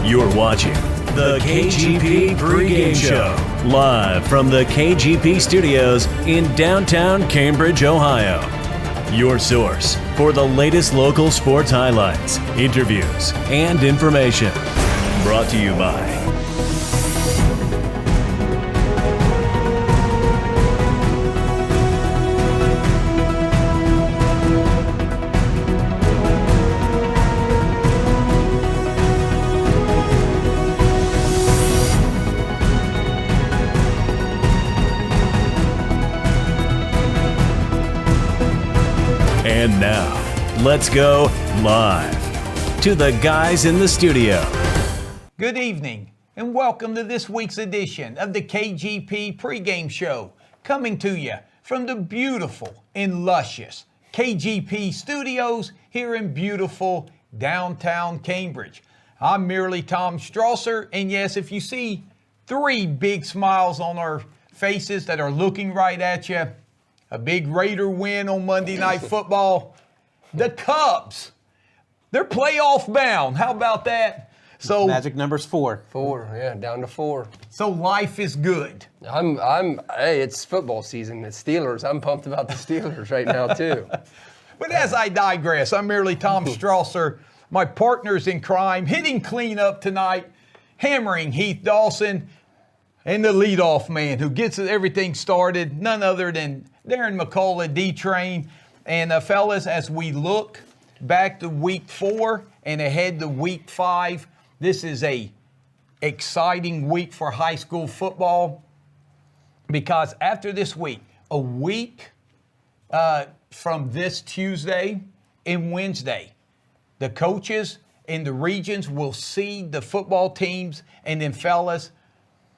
You're watching the KGP Pregame Show, live from the KGP Studios in downtown Cambridge, Ohio. Your source for the latest local sports highlights, interviews, and information. Brought to you by And now, let's go live to the guys in the studio. Good evening, and welcome to this week's edition of the KGP Pregame Show, coming to you from the beautiful and luscious KGP Studios here in beautiful downtown Cambridge. I'm merely Tom Strasser, and yes, if you see three big smiles on our faces that are looking right at you, a big Raider win on Monday Night Football. The Cubs, they're playoff bound. How about that? So magic number's 4. 4, yeah, down to 4. So life is good. Hey, it's football season. It's Steelers. I'm pumped about the Steelers right now too. But as I digress, I'm merely Tom Strasser. My partners in crime, hitting cleanup tonight, hammering Heath Dawson, and the leadoff man who gets everything started, none other than Darren McCullough, D-Train. And fellas, as we look back to week 4 and ahead to week 5, this is a exciting week for high school football, because after this week, a week from this Tuesday and Wednesday, the coaches in the regions will seed the football teams. And then fellas,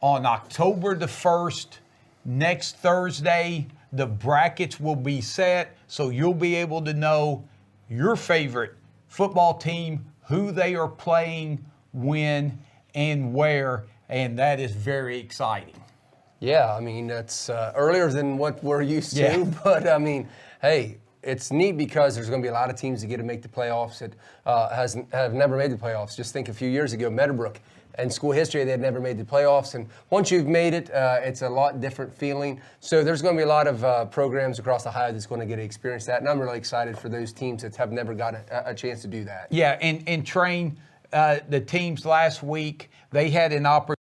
on October the 1st, next Thursday, the brackets will be set, so you'll be able to know your favorite football team, who they are playing, when, and where, and that is very exciting. Yeah, I mean, it's earlier than what we're used to, but I mean, hey, it's neat because there's going to be a lot of teams that get to make the playoffs that have never made the playoffs. Just think a few years ago, Meadowbrook. In school history, they had never made the playoffs. And once you've made it, it's a lot different feeling. So there's going to be a lot of programs across Ohio that's going to get to experience that. And I'm really excited for those teams that have never got a chance to do that. Yeah, and Train, the teams last week, they had an opportunity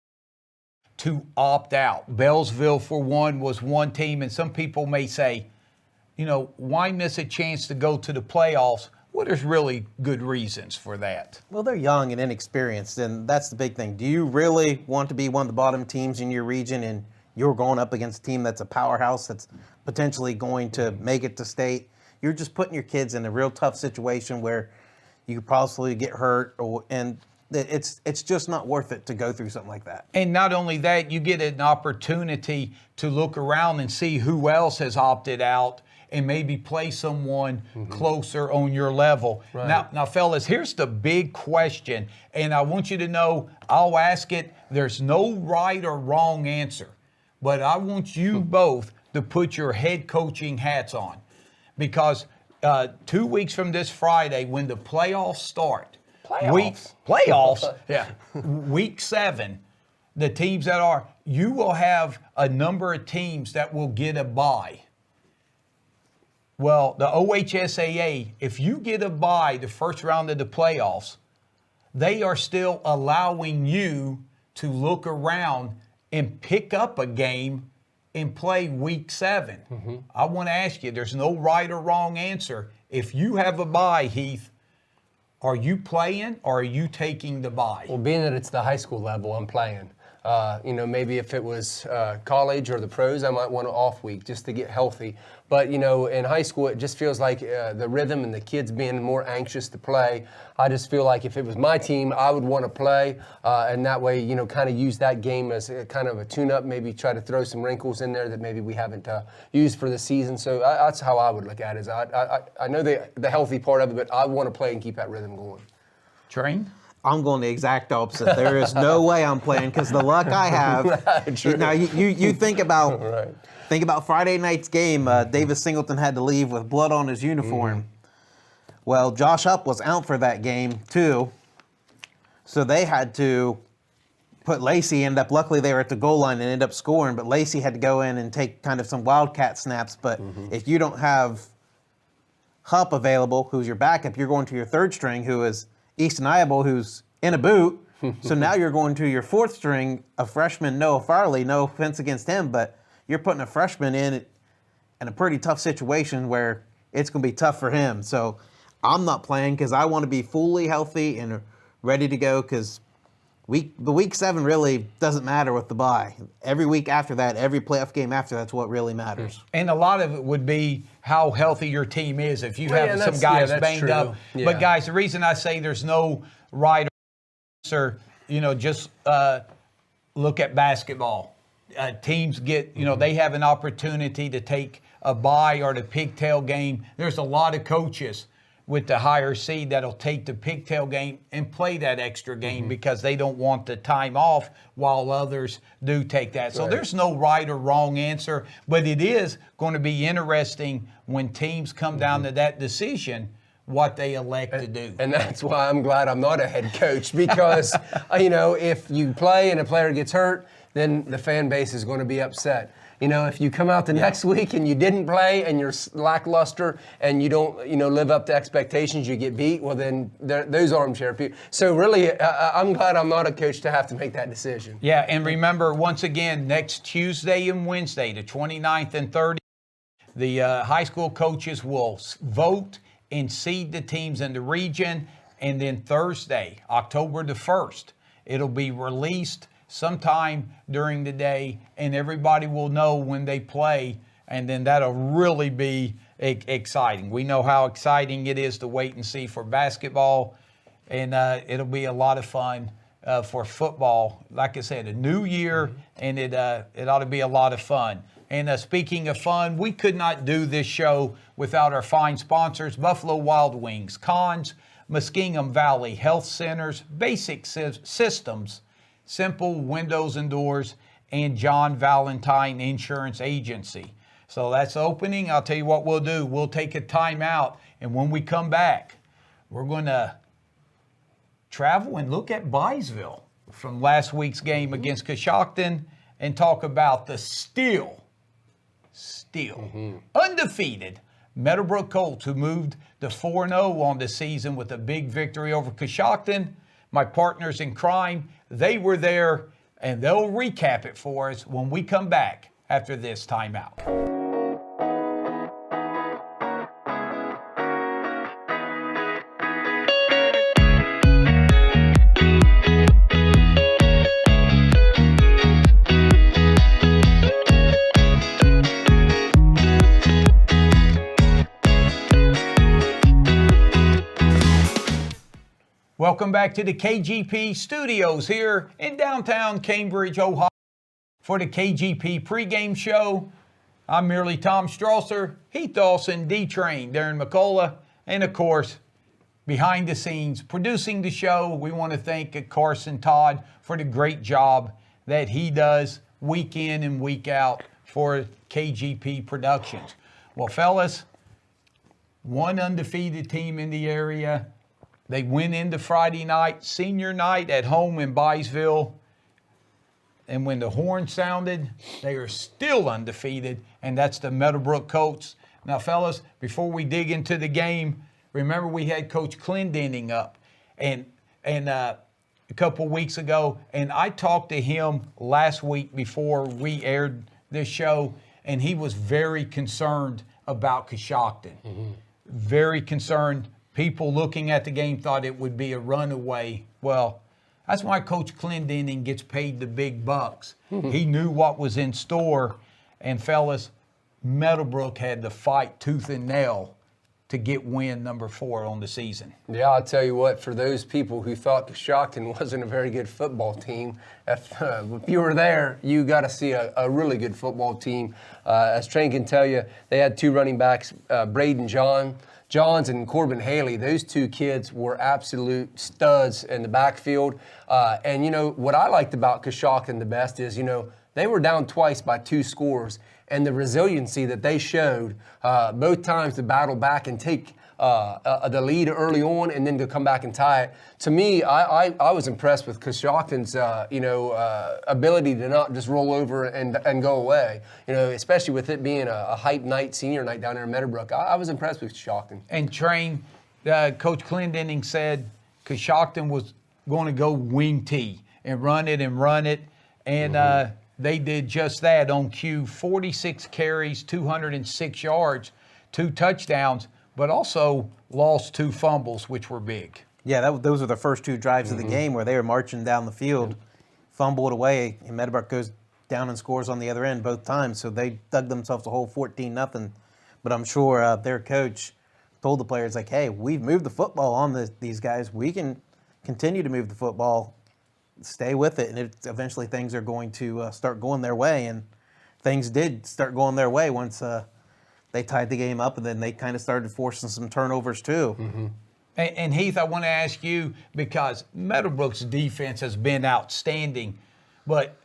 to opt out. Bellsville, for one, was one team. And some people may say, you know, why miss a chance to go to the playoffs? Well, there's really good reasons for that. Well, they're young and inexperienced, and that's the big thing. Do you really want to be one of the bottom teams in your region and you're going up against a team that's a powerhouse that's potentially going to make it to state? You're just putting your kids in a real tough situation where you could possibly get hurt, and it's just not worth it to go through something like that. And not only that, you get an opportunity to look around and see who else has opted out and maybe play someone closer on your level. Right. Now, fellas, here's the big question, and I want you to know, I'll ask it. There's no right or wrong answer, but I want you both to put your head coaching hats on, because 2 weeks from this Friday, when the playoffs start, playoffs, yeah, week 7, the teams that are, you will have a number of teams that will get a bye. Well, the OHSAA, if you get a bye the first round of the playoffs, they are still allowing you to look around and pick up a game and play week 7. I want to ask you, there's no right or wrong answer. If you have a bye, Heath, are you playing or are you taking the bye? Well, being that it's the high school level, I'm playing. Maybe if it was college or the pros, I might want an off week just to get healthy. But, in high school, it just feels like the rhythm and the kids being more anxious to play. I just feel like if it was my team, I would want to play. And that way, kind of use that game as a kind of a tune-up, maybe try to throw some wrinkles in there that maybe we haven't used for the season. So that's how I would look at it. I know the healthy part of it, but I want to play and keep that rhythm going. Train? I'm going the exact opposite. There is no way I'm playing because the luck I have. Now you think about right. Think about Friday night's game. Davis Singleton had to leave with blood on his uniform. Well, Josh Hupp was out for that game too. So they had to put Lacey luckily they were at the goal line and ended up scoring, but Lacey had to go in and take kind of some wildcat snaps. But if you don't have Hupp available, who's your backup, you're going to your third string, who is Easton Iable, who's in a boot. So now you're going to your fourth string, a freshman, Noah Farley. No offense against him, but you're putting a freshman in a pretty tough situation where it's going to be tough for him. So I'm not playing because I want to be fully healthy and ready to go, because week 7 really doesn't matter with the bye. Every week after that, every playoff game after that's what really matters. And a lot of it would be how healthy your team is. If you have some guys banged up. Yeah. But guys, the reason I say there's no right or answer, just look at basketball. Teams get, they have an opportunity to take a bye or the pigtail game. There's a lot of coaches with the higher seed that'll take the pigtail game and play that extra game because they don't want the time off, while others do take that. So there's no right or wrong answer, but it is going to be interesting when teams come down to that decision what they elect to do. And that's why I'm glad I'm not a head coach, because, if you play and a player gets hurt, then the fan base is going to be upset. If you come out the next week and you didn't play and you're lackluster and you don't, live up to expectations, you get beat, well, then those armchair people. So really, I'm glad I'm not a coach to have to make that decision. Yeah, and remember, once again, next Tuesday and Wednesday, the 29th and 30th, the high school coaches will vote and seed the teams in the region. And then Thursday, October the 1st, it'll be released sometime during the day, and everybody will know when they play, and then that'll really be exciting. We know how exciting it is to wait and see for basketball, and it'll be a lot of fun for football. Like I said, a new year, and it ought to be a lot of fun. And speaking of fun, we could not do this show without our fine sponsors, Buffalo Wild Wings, Conn's, Muskingum Valley Health Centers, Basic Systems, Simple Windows and Doors, and John Valentine Insurance Agency. So that's opening. I'll tell you what we'll do. We'll take a timeout, and when we come back, we're going to travel and look at Byesville from last week's game against Coshocton and talk about the still undefeated Meadowbrook Colts, who moved to 4-0 on the season with a big victory over Coshocton. My partners in crime, they were there, and they'll recap it for us when we come back after this timeout. Welcome back to the KGP studios here in downtown Cambridge, Ohio for the KGP pregame show. I'm merely Tom Strasser, Heath Dawson, D-Train, Darren McCullough, and of course, behind the scenes, producing the show, we want to thank Carson Todd for the great job that he does week in and week out for KGP Productions. Well, fellas, one undefeated team in the area. They went into Friday night, senior night at home in Byesville. And when the horn sounded, they are still undefeated, and that's the Meadowbrook Colts. Now, fellas, before we dig into the game, remember we had Coach Clendenning up and a couple weeks ago, and I talked to him last week before we aired this show, and he was very concerned about Coshocton. Very concerned. People looking at the game thought it would be a runaway. Well, that's why Coach Clendenning gets paid the big bucks. He knew what was in store. And fellas, Meadowbrook had to fight tooth and nail to get win number 4 on the season. Yeah, I'll tell you what, for those people who thought Coshocton wasn't a very good football team, if you were there, you got to see a really good football team. As Train can tell you, they had 2 running backs, Braden Johns and Corbin Haley. Those 2 kids were absolute studs in the backfield. And, what I liked about Coshocton the best is, they were down twice by 2 scores, and the resiliency that they showed both times to battle back and take the lead early on and then to come back and tie it. To me, I was impressed with Coshocton's ability to not just roll over and go away. Especially with it being a hype night, senior night down there in Meadowbrook. I was impressed with Coshocton. And Train, Coach Clendenning said Coshocton was going to go wing T and run it. And they did just that on cue. 46 carries, 206 yards, 2 touchdowns, but also lost 2 fumbles, which were big. Yeah, those were the first 2 drives of the game where they were marching down the field, fumbled away, and Meadowbrook goes down and scores on the other end both times. So they dug themselves a whole 14-0. But I'm sure their coach told the players, like, hey, we've moved the football on these guys. We can continue to move the football. Stay with it, and eventually things are going to start going their way. And things did start going their way once they tied the game up, and then they kind of started forcing some turnovers too. Mm-hmm. And Heath, I want to ask you, because Meadowbrook's defense has been outstanding, but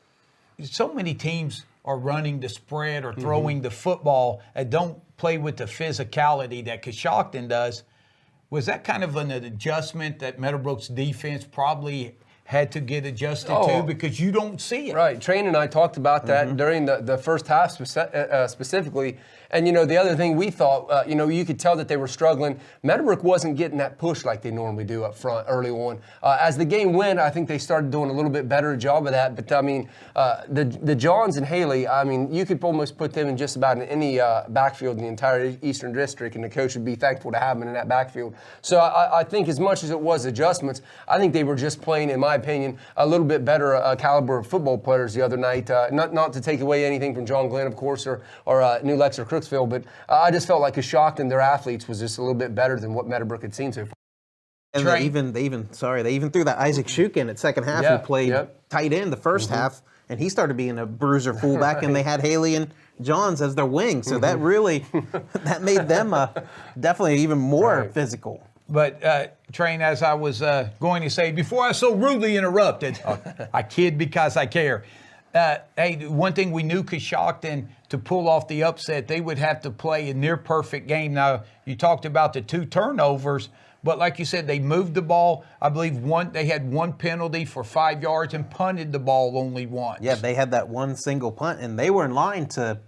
so many teams are running the spread or throwing the football and don't play with the physicality that Coshocton does. Was that kind of an adjustment that Meadowbrook's defense probably had to get adjusted to, because you don't see it? Right. Train and I talked about that during the first half specifically. And, the other thing we thought, you could tell that they were struggling. Meadowbrook wasn't getting that push like they normally do up front early on. As the game went, I think they started doing a little bit better job of that. But, the Johns and Haley, you could almost put them in just about any backfield in the entire Eastern District, and the coach would be thankful to have them in that backfield. So I think as much as it was adjustments, I think they were just playing, in my opinion, a little bit better caliber of football players the other night. Not to take away anything from John Glenn, of course, or New Lex or Crooksville, but I just felt like Coshocton, their athletes, was just a little bit better than what Meadowbrook had seen so far. And they even threw that Isaac Shukin at second half, who played tight end the first half, and he started being a bruiser fullback, and they had Haley and Johns as their wings, so that really that made them definitely even more physical. But, Train, as I was going to say, before I so rudely interrupted, I kid because I care. Hey, one thing we knew Coshocton, to pull off the upset, they would have to play a near-perfect game. Now, you talked about the 2 turnovers, but like you said, they moved the ball. I believe they had 1 penalty for 5 yards and punted the ball only once. Yeah, they had that 1 single punt, and they were in line to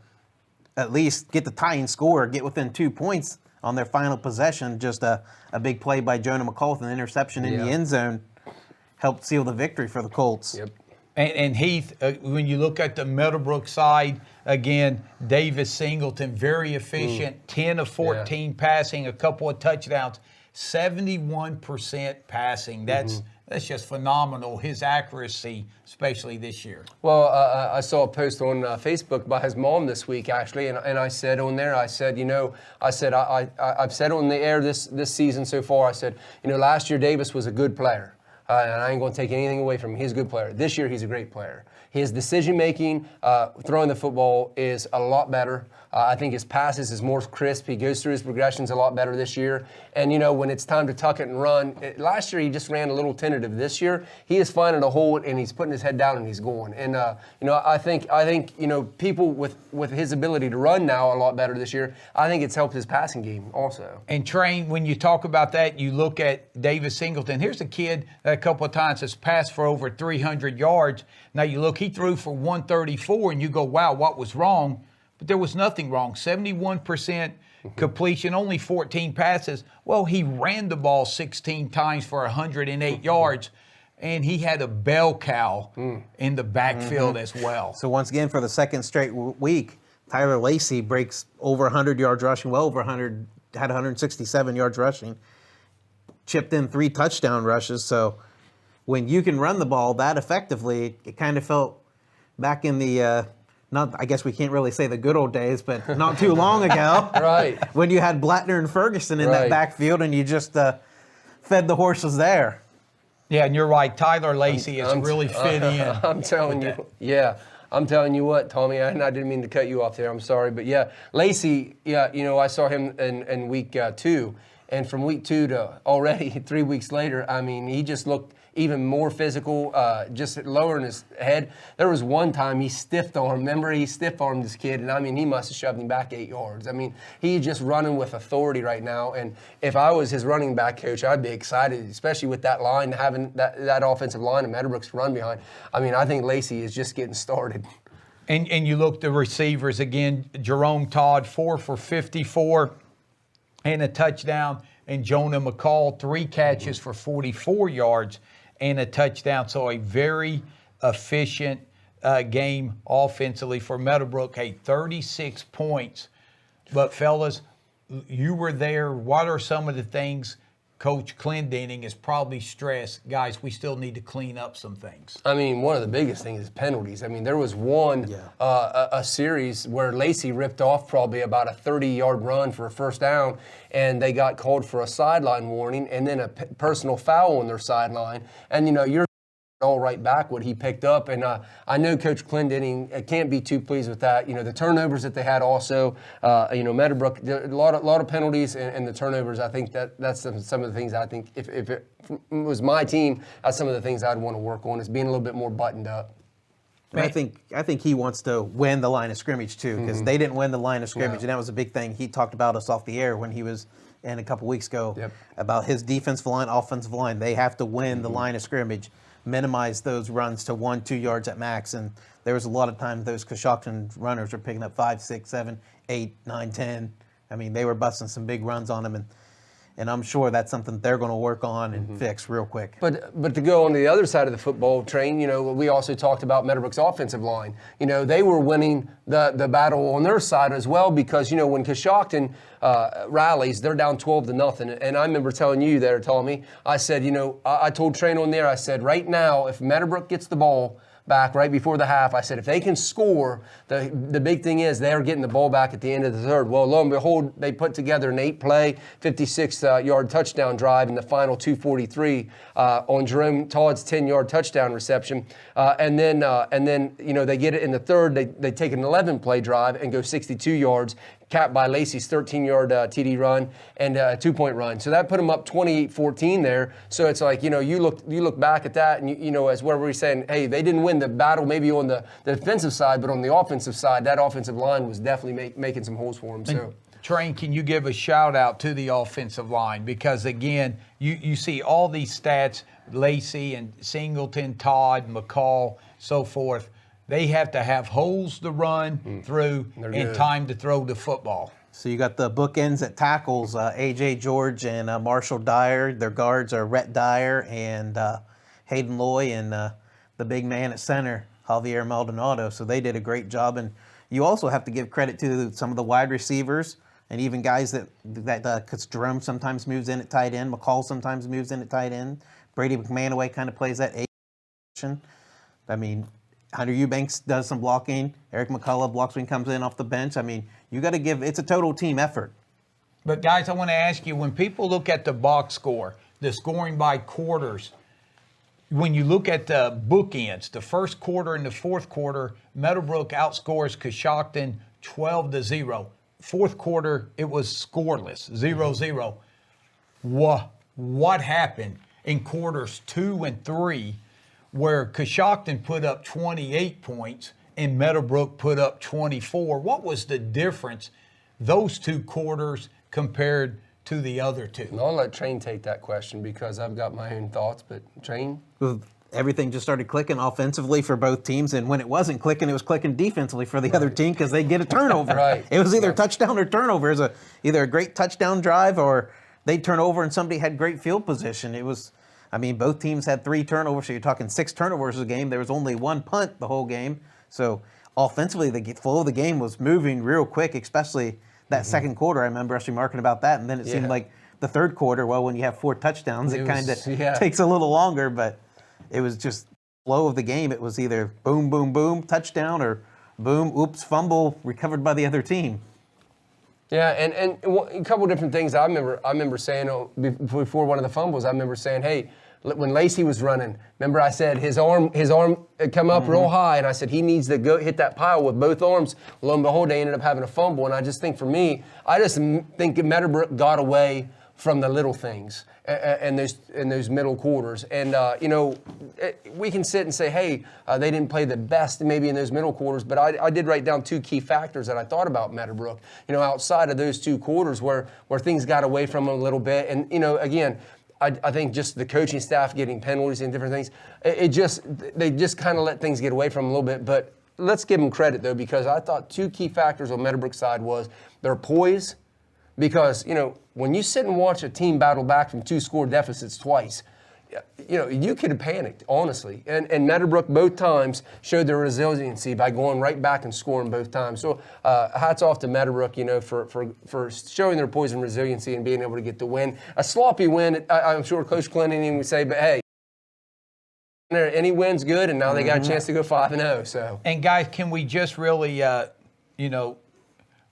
at least get the tying score, get within 2 points on their final possession. Just a big play by Jonah McCall, an interception in the end zone, helped seal the victory for the Colts. Yep. And Heath, when you look at the Meadowbrook side, again, Davis Singleton, very efficient, 10 of 14 passing, a couple of touchdowns, 71% passing. That's just phenomenal, his accuracy, especially this year. Well, I saw a post on Facebook by his mom this week, actually, and I said on there, I've said on the air this season so far, I said, last year Davis was a good player. And I ain't going to take anything away from him. He's a good player. This year, he's a great player. His decision-making, throwing the football, is a lot better. I think his passes is more crisp. He goes through his progressions a lot better this year. And, when it's time to tuck it and run, last year he just ran a little tentative. This year, he is finding a hole, and he's putting his head down, and he's going. And, I think people with his ability to run now a lot better this year, I think it's helped his passing game also. And, Train, when you talk about that, you look at Davis Singleton. Here's a kid that a couple of times has passed for over 300 yards. Now, you look, he threw for 134, and you go, wow, what was wrong? But there was nothing wrong. 71% completion, only 14 passes. Well, he ran the ball 16 times for 108 yards, and he had a bell cow in the backfield as well. So once again, for the second straight week, Tyler Lacey breaks over 100 yards rushing, well over 100, had 167 yards rushing, chipped in 3 touchdown rushes. So when you can run the ball that effectively, it kind of felt back in the I guess we can't really say the good old days, but not too long ago. Right. When you had Blattner and Ferguson in that backfield, and you just fed the horses there. Yeah, and you're right. Tyler Lacey is really fit in. I'm telling you, I'm telling you what, Tommy, and I didn't mean to cut you off there. I'm sorry. But, Lacey, I saw him in week 2. And from week 2 to already 3 weeks later, he just looked even more physical, just lowering his head. There was one time he stiff-armed. Remember, he stiff-armed this kid, and I mean, he must have shoved him back 8 yards. I mean, he's just running with authority right now. And if I was his running back coach, I'd be excited, especially with that line, having that offensive line and Meadowbrook's run behind. I mean, I think Lacey is just getting started. And you look the receivers again, Jerome Todd, 4 for 54 and a touchdown, and Jonah McCall, 3 catches for 44 yards and a touchdown. So a very efficient game offensively for Meadowbrook. Hey, 36 points. But fellas, you were there. What are some of the things Coach Clendening is probably stressed? Guys, we still need to clean up some things. I mean, one of the biggest things is penalties. I mean, there was one a series where Lacey ripped off probably about a 30-yard run for a first down, and they got called for a sideline warning and then a personal foul on their sideline. And, you know, you're all right back what he picked up. And I know Coach Clendening can't be too pleased with that. You know, the turnovers that they had also, you know, Meadowbrook, a lot of penalties and the turnovers. I think that's some of the things I think if it was my team, that's some of the things I'd want to work on is being a little bit more buttoned up. And I think he wants to win the line of scrimmage too, because they didn't win the line of scrimmage, and that was a big thing. He talked about us off the air when he was in a couple weeks ago about his defensive line, offensive line. They have to win the line of scrimmage, minimize those runs to 1-2 yards at max. And there was a lot of times those Coshocton runners were picking up 5, 6, 7, 8, 9, 10. I mean, they were busting some big runs on them, and I'm sure that's something they're going to work on and fix real quick. But to go on the other side of the football train, you know, we also talked about Meadowbrook's offensive line. You know, they were winning the battle on their side as well because, you know, when Coshocton rallies, they're down 12-0. And I remember telling you there, Tommy, I said, you know, I told Train on there, I said, right now, if Meadowbrook gets the ball back right before the half, I said, if they can score, the big thing is they're getting the ball back at the end of the third. Well, lo and behold, they put together an 8-play, 56-yard touchdown drive in the final 2:43 on Jerome Todd's 10-yard touchdown reception. And then, you know, they get it in the third. They take an 11-play drive and go 62 yards, capped by Lacey's 13-yard TD run and a 2-point run. So that put them up 28-14 there. So it's like, you know, you look back at that and, you know, as where we're saying, hey, they didn't win the battle maybe on the defensive side, but on the offensive side, that offensive line was definitely making some holes for them. So. Train, can you give a shout out to the offensive line? Because again, you see all these stats, Lacey and Singleton, Todd, McCall, so forth. They have to have holes to run through and time to throw the football. So you got the bookends at tackles, A.J. George and Marshall Dyer. Their guards are Rhett Dyer and Hayden Loy, and the big man at center, Javier Maldonado. So they did a great job. And you also have to give credit to some of the wide receivers and even guys that because Jerome sometimes moves in at tight end. McCall sometimes moves in at tight end. Brady McManaway kind of plays that A position. I mean, Hunter Eubanks does some blocking. Eric McCullough blocks when he comes in off the bench. I mean, you got to it's a total team effort. But guys, I want to ask you, when people look at the box score, the scoring by quarters, when you look at the bookends, the first quarter and the fourth quarter, Meadowbrook outscores Coshocton 12-0. Fourth quarter, it was scoreless, 0-0. What happened in quarters 2 and 3 where Coshocton put up 28 points and Meadowbrook put up 24? What was the difference, those two quarters compared to the other two? And I'll let Train take that question because I've got my own thoughts, but Train? Well, everything just started clicking offensively for both teams, and when it wasn't clicking, it was clicking defensively for the other team because they get a turnover. It was either touchdown or turnover. It was either a great touchdown drive or they'd turn over and somebody had great field position. It was, I mean, both teams had 3 turnovers, so you're talking 6 turnovers a game. There was only 1 punt the whole game. So offensively, the flow of the game was moving real quick, especially that second quarter. I remember us remarking about that, and then it seemed like the third quarter, well, when you have 4 touchdowns, it kind of takes a little longer, but it was just flow of the game. It was either boom, boom, boom, touchdown, or boom, oops, fumble, recovered by the other team. Yeah, and a couple different things I remember saying before one of the fumbles. I remember saying, hey, when Lacey was running, remember I said his arm had come up real high, and I said he needs to go hit that pile with both arms. Lo and behold, they ended up having a fumble, and I just think for me, I just think Meadowbrook got away from the little things and those middle quarters. And, we can sit and say, hey, they didn't play the best maybe in those middle quarters, but I did write down 2 key factors that I thought about Meadowbrook, outside of those 2 quarters where things got away from them a little bit. And, again, I think just the coaching staff getting penalties and different things, they just kind of let things get away from them a little bit. But let's give them credit, though, because I thought 2 key factors on Meadowbrook's side was their poise, because, when you sit and watch a team battle back from 2-score deficits twice, you could have panicked, honestly. And Meadowbrook both times showed their resiliency by going right back and scoring both times. So hats off to Meadowbrook, for showing their poise and resiliency and being able to get the win. A sloppy win, I'm sure Coach Clennon would say, but hey, any win's good, and now they got a chance to go 5-0. So. And guys, can we just really,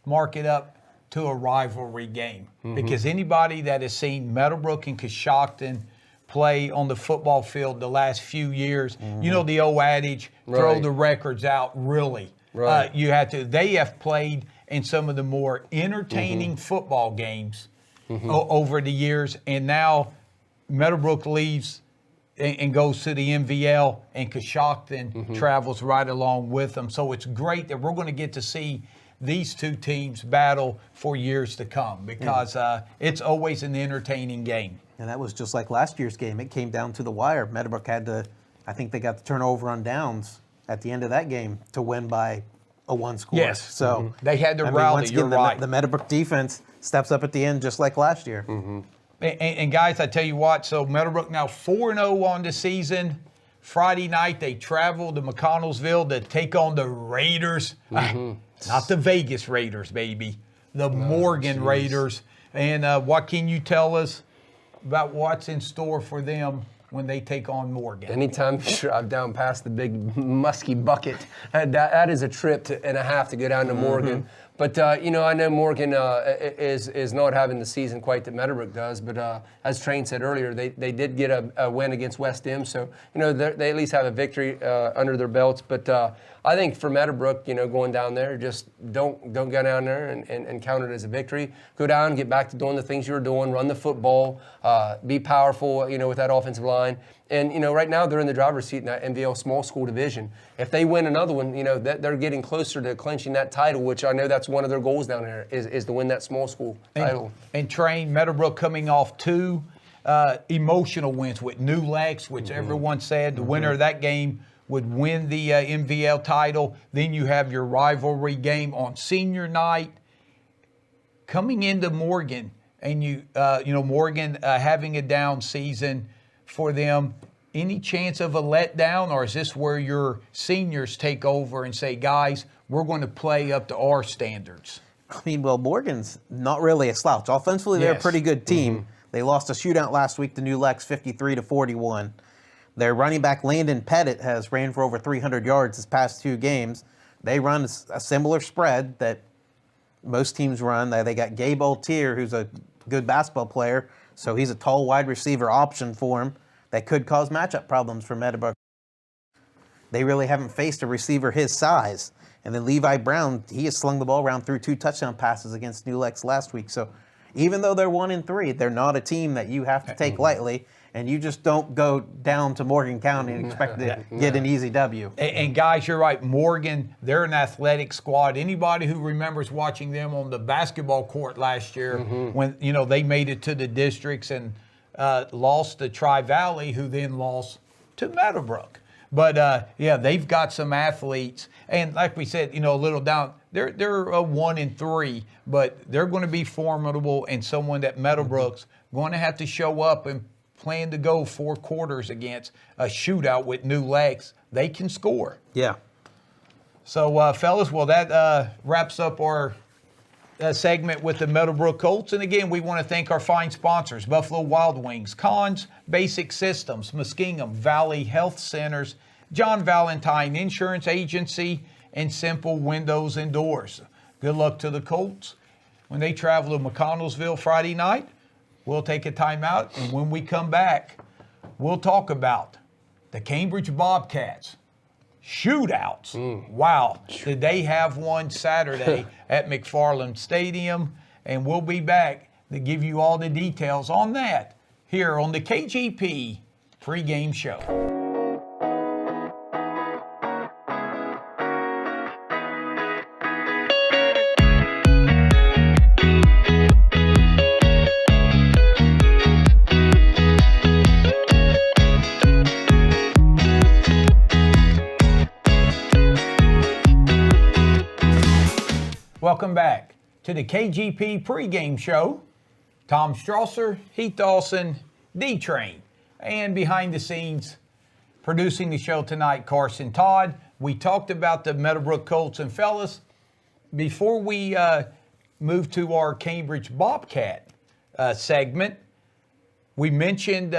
mark it up to a rivalry game? Because anybody that has seen Meadowbrook and Coshocton play on the football field the last few years, the old adage, throw the records out, really. Right. They have played in some of the more entertaining football games over the years, and now Meadowbrook leaves and goes to the MVL, and Coshocton travels right along with them. So it's great that we're going to get to see these 2 teams battle for years to come, because it's always an entertaining game. And that was just like last year's game. It came down to the wire. Meadowbrook I think they got the turnover on downs at the end of that game to win by a 1 score. Yes. So they had to rally. Once again, You're right. The Meadowbrook defense steps up at the end just like last year. And guys, I tell you what, so Meadowbrook now 4-0 on the season. Friday night, they travel to McConnellsville to take on the Raiders. Not the Vegas Raiders, baby. The Morgan Raiders. And what can you tell us about what's in store for them when they take on Morgan? Anytime you drive down past the big musky bucket, that is a trip and a half to go down to Morgan. But, I know Morgan is not having the season quite that Meadowbrook does. But as Train said earlier, they did get a win against West End. So, they at least have a victory under their belts. But I think for Meadowbrook, going down there, just don't go down there and count it as a victory. Go down, get back to doing the things you were doing, run the football, be powerful, with that offensive line. And, right now they're in the driver's seat in that MVL small school division. If they win another one, they're getting closer to clinching that title, which I know that's one of their goals down there is to win that small school title. And Train, Meadowbrook coming off 2 emotional wins with New Lex, which everyone said the winner of that game would win the MVL title. Then you have your rivalry game on senior night. Coming into Morgan, and Morgan having a down season for them. Any chance of a letdown, or is this where your seniors take over and say, guys, we're going to play up to our standards? I mean, well, Morgan's not really a slouch. Offensively, they're a pretty good team. They lost a shootout last week to New Lex, 53-41. Their running back, Landon Pettit, has ran for over 300 yards his past 2 games. They run a similar spread that most teams run. They got Gabe Altier, who's a good basketball player, so he's a tall wide receiver option for him that could cause matchup problems for Meadowbrook. They really haven't faced a receiver his size. And then Levi Brown, he has slung the ball around through 2 touchdown passes against New Lex last week. So even though they're 1-3, they're not a team that you have to take lightly. And you just don't go down to Morgan County and expect to get an easy W. And guys, you're right. Morgan, they're an athletic squad. Anybody who remembers watching them on the basketball court last year when, they made it to the districts and lost to Tri-Valley, who then lost to Meadowbrook. But, they've got some athletes. And like we said, a little down, they're 1-3, but they're going to be formidable and someone that Meadowbrook's going to have to show up and plan to go 4 quarters against a shootout with New Lex. They can score. Yeah. So, fellas, that wraps up our segment with the Meadowbrook Colts. And again, we want to thank our fine sponsors, Buffalo Wild Wings, Conn's Basic Systems, Muskingum Valley Health Centers, John Valentine Insurance Agency, and Simple Windows and Doors. Good luck to the Colts. When they travel to McConnellsville Friday night, we'll take a timeout, and when we come back, we'll talk about the Cambridge Bobcats. Shootouts. Wow. Did they have one Saturday at McFarland Stadium? And we'll be back to give you all the details on that here on the KGP pregame show. Welcome back to the KGP pregame show. Tom Strasser, Heath Dawson, D-Train, and behind the scenes producing the show tonight, Carson Todd. We talked about the Meadowbrook Colts, and fellas, before we move to our Cambridge Bobcat segment, we mentioned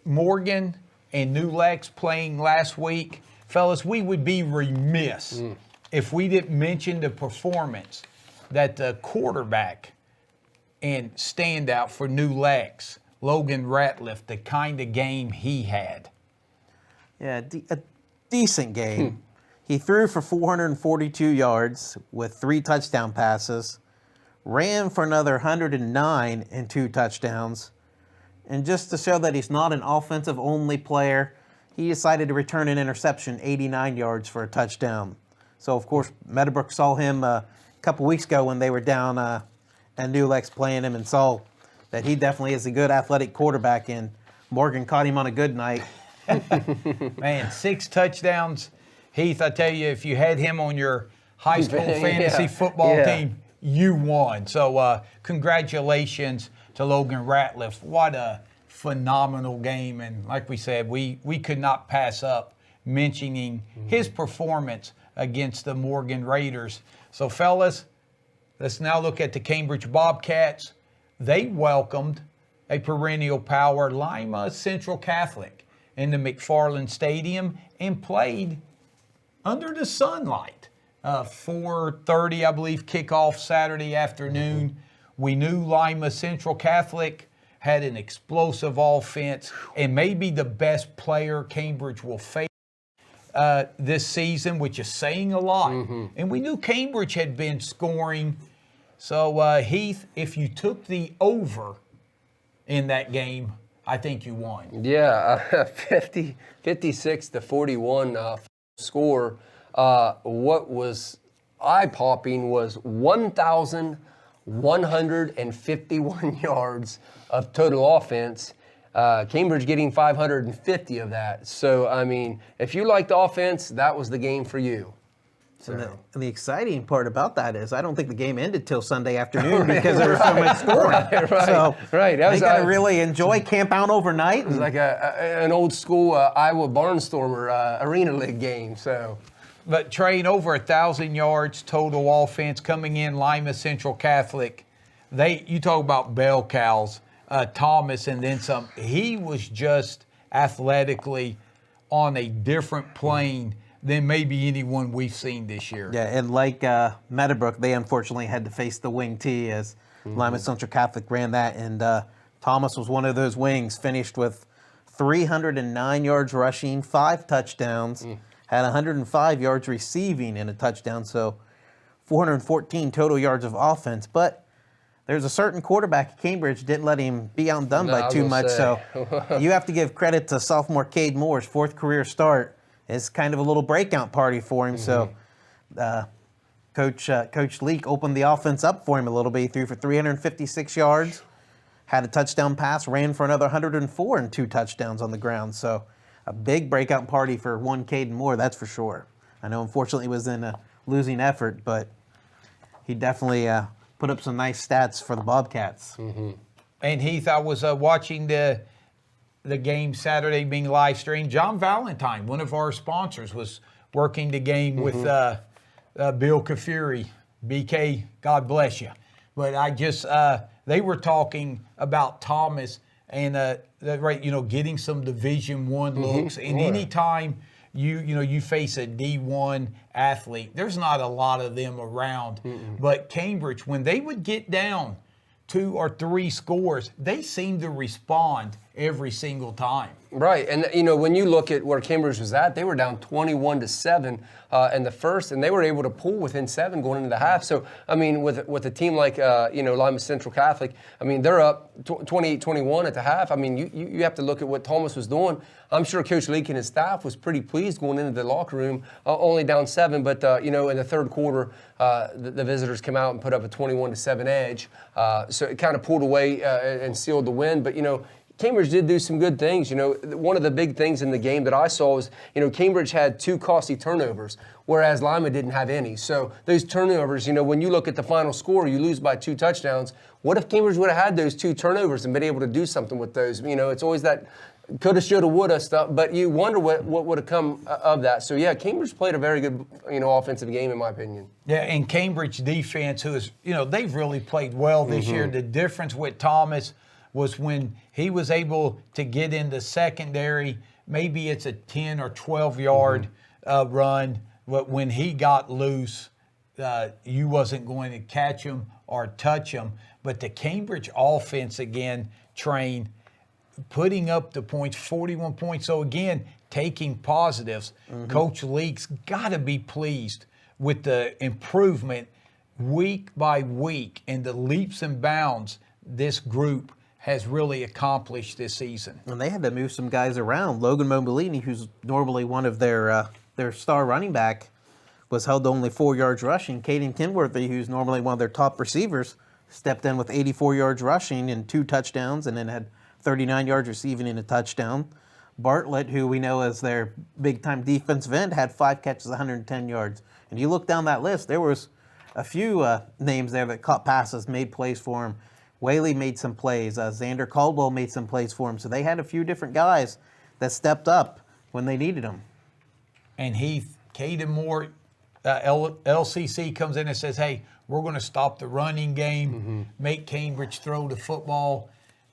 Morgan and New Lex playing last week. Fellas, we would be remiss if we didn't mention the performance that the quarterback and standout for New Lex, Logan Ratliff, the kind of game he had. Yeah, a decent game. He threw for 442 yards with 3 touchdown passes, ran for another 109 and 2 touchdowns. And just to show that he's not an offensive-only player, he decided to return an interception, 89 yards for a touchdown. So, of course, Meadowbrook saw him a couple weeks ago when they were down at New Lex playing him and saw that he definitely is a good athletic quarterback, and Morgan caught him on a good night. Man, 6 touchdowns. Heath, I tell you, if you had him on your high school fantasy football team, you won. So congratulations to Logan Ratliff. What a phenomenal game. And like we said, we could not pass up mentioning his performance against the Morgan Raiders. So, fellas, let's now look at the Cambridge Bobcats. They welcomed a perennial power, Lima Central Catholic, in the McFarland Stadium and played under the sunlight. 4:30, I believe, kickoff Saturday afternoon. We knew Lima Central Catholic had an explosive offense and maybe the best player Cambridge will face this season, which is saying a lot. And we knew Cambridge had been scoring. So, Heath, if you took the over in that game, I think you won. Yeah, 56-41 score. What was eye-popping was 1,151 yards of total offense. Cambridge getting 550 of that. So, I mean, if you liked the offense, that was the game for you. So. And the exciting part about that is I don't think the game ended till Sunday afternoon because there was so much scoring. So they got to really enjoy camp out overnight. It was like an old school Iowa Barnstormer Arena League game. So, but Train, over 1,000 yards total offense coming in. Lima Central Catholic. You talk about bell cows. Thomas and then some. He was just athletically on a different plane than maybe anyone we've seen this year. Yeah, and like Meadowbrook, they unfortunately had to face the wing T as Lima Central Catholic ran that, and Thomas was one of those wings, finished with 309 yards rushing, 5 touchdowns, had 105 yards receiving and a touchdown, so 414 total yards of offense. But there's a certain quarterback at Cambridge didn't let him be outdone by too much. So you have to give credit to sophomore Caden Moore's 4th career start. It's kind of a little breakout party for him. So Coach Leak opened the offense up for him a little bit. He threw for 356 yards, had a touchdown pass, ran for another 104 and 2 touchdowns on the ground. So a big breakout party for one Caden Moore, that's for sure. I know unfortunately it was in a losing effort, but he definitely put up some nice stats for the Bobcats. And Heath, I was watching the game Saturday being live streamed. John Valentine, one of our sponsors, was working the game with Bill Kafiri. BK, God bless you. But I just, they were talking about Thomas and getting some Division I looks. And anytime you face a D1 athlete, there's not a lot of them around. But Cambridge, when they would get down 2 or 3 scores, they seemed to respond every single time. Right, and when you look at where Cambridge was at, they were down 21-7 in the first, and they were able to pull within 7 going into the half. So, I mean, with a team like Lima Central Catholic, I mean, they're up 28-21 at the half. I mean, you have to look at what Thomas was doing. I'm sure Coach Leake and his staff was pretty pleased going into the locker room, only down 7, but in the third quarter, the visitors came out and put up a 21-7 edge. So it kind of pulled away and sealed the win, but Cambridge did do some good things. One of the big things in the game that I saw was, Cambridge had 2 costly turnovers, whereas Lima didn't have any. So those turnovers, when you look at the final score, you lose by 2 touchdowns. What if Cambridge would have had those 2 turnovers and been able to do something with those? It's always that coulda, shoulda, woulda stuff, but you wonder what would have come of that. So, yeah, Cambridge played a very good, offensive game, in my opinion. Yeah, and Cambridge defense, who is, they've really played well this year. The difference with Thomas was when he was able to get in the secondary, maybe it's a 10 or 12-yard run, but when he got loose, you wasn't going to catch him or touch him. But the Cambridge offense, again, trained, putting up the points, 41 points. So, again, taking positives. Coach Leake's got to be pleased with the improvement week by week and the leaps and bounds this group has really accomplished this season. And they had to move some guys around. Logan Mobilini, who's normally one of their star running back, was held to only 4 yards rushing. Caden Kenworthy, who's normally one of their top receivers, stepped in with 84 yards rushing and 2 touchdowns, and then had 39 yards receiving and a touchdown. Bartlett, who we know as their big-time defensive end, had 5 catches, 110 yards. And you look down that list, there was a few names there that caught passes, made plays for him. Whaley made some plays. Xander Caldwell made some plays for him. So they had a few different guys that stepped up when they needed them. And Caden Moore, LCC comes in and says, hey, we're going to stop the running game, make Cambridge throw the football.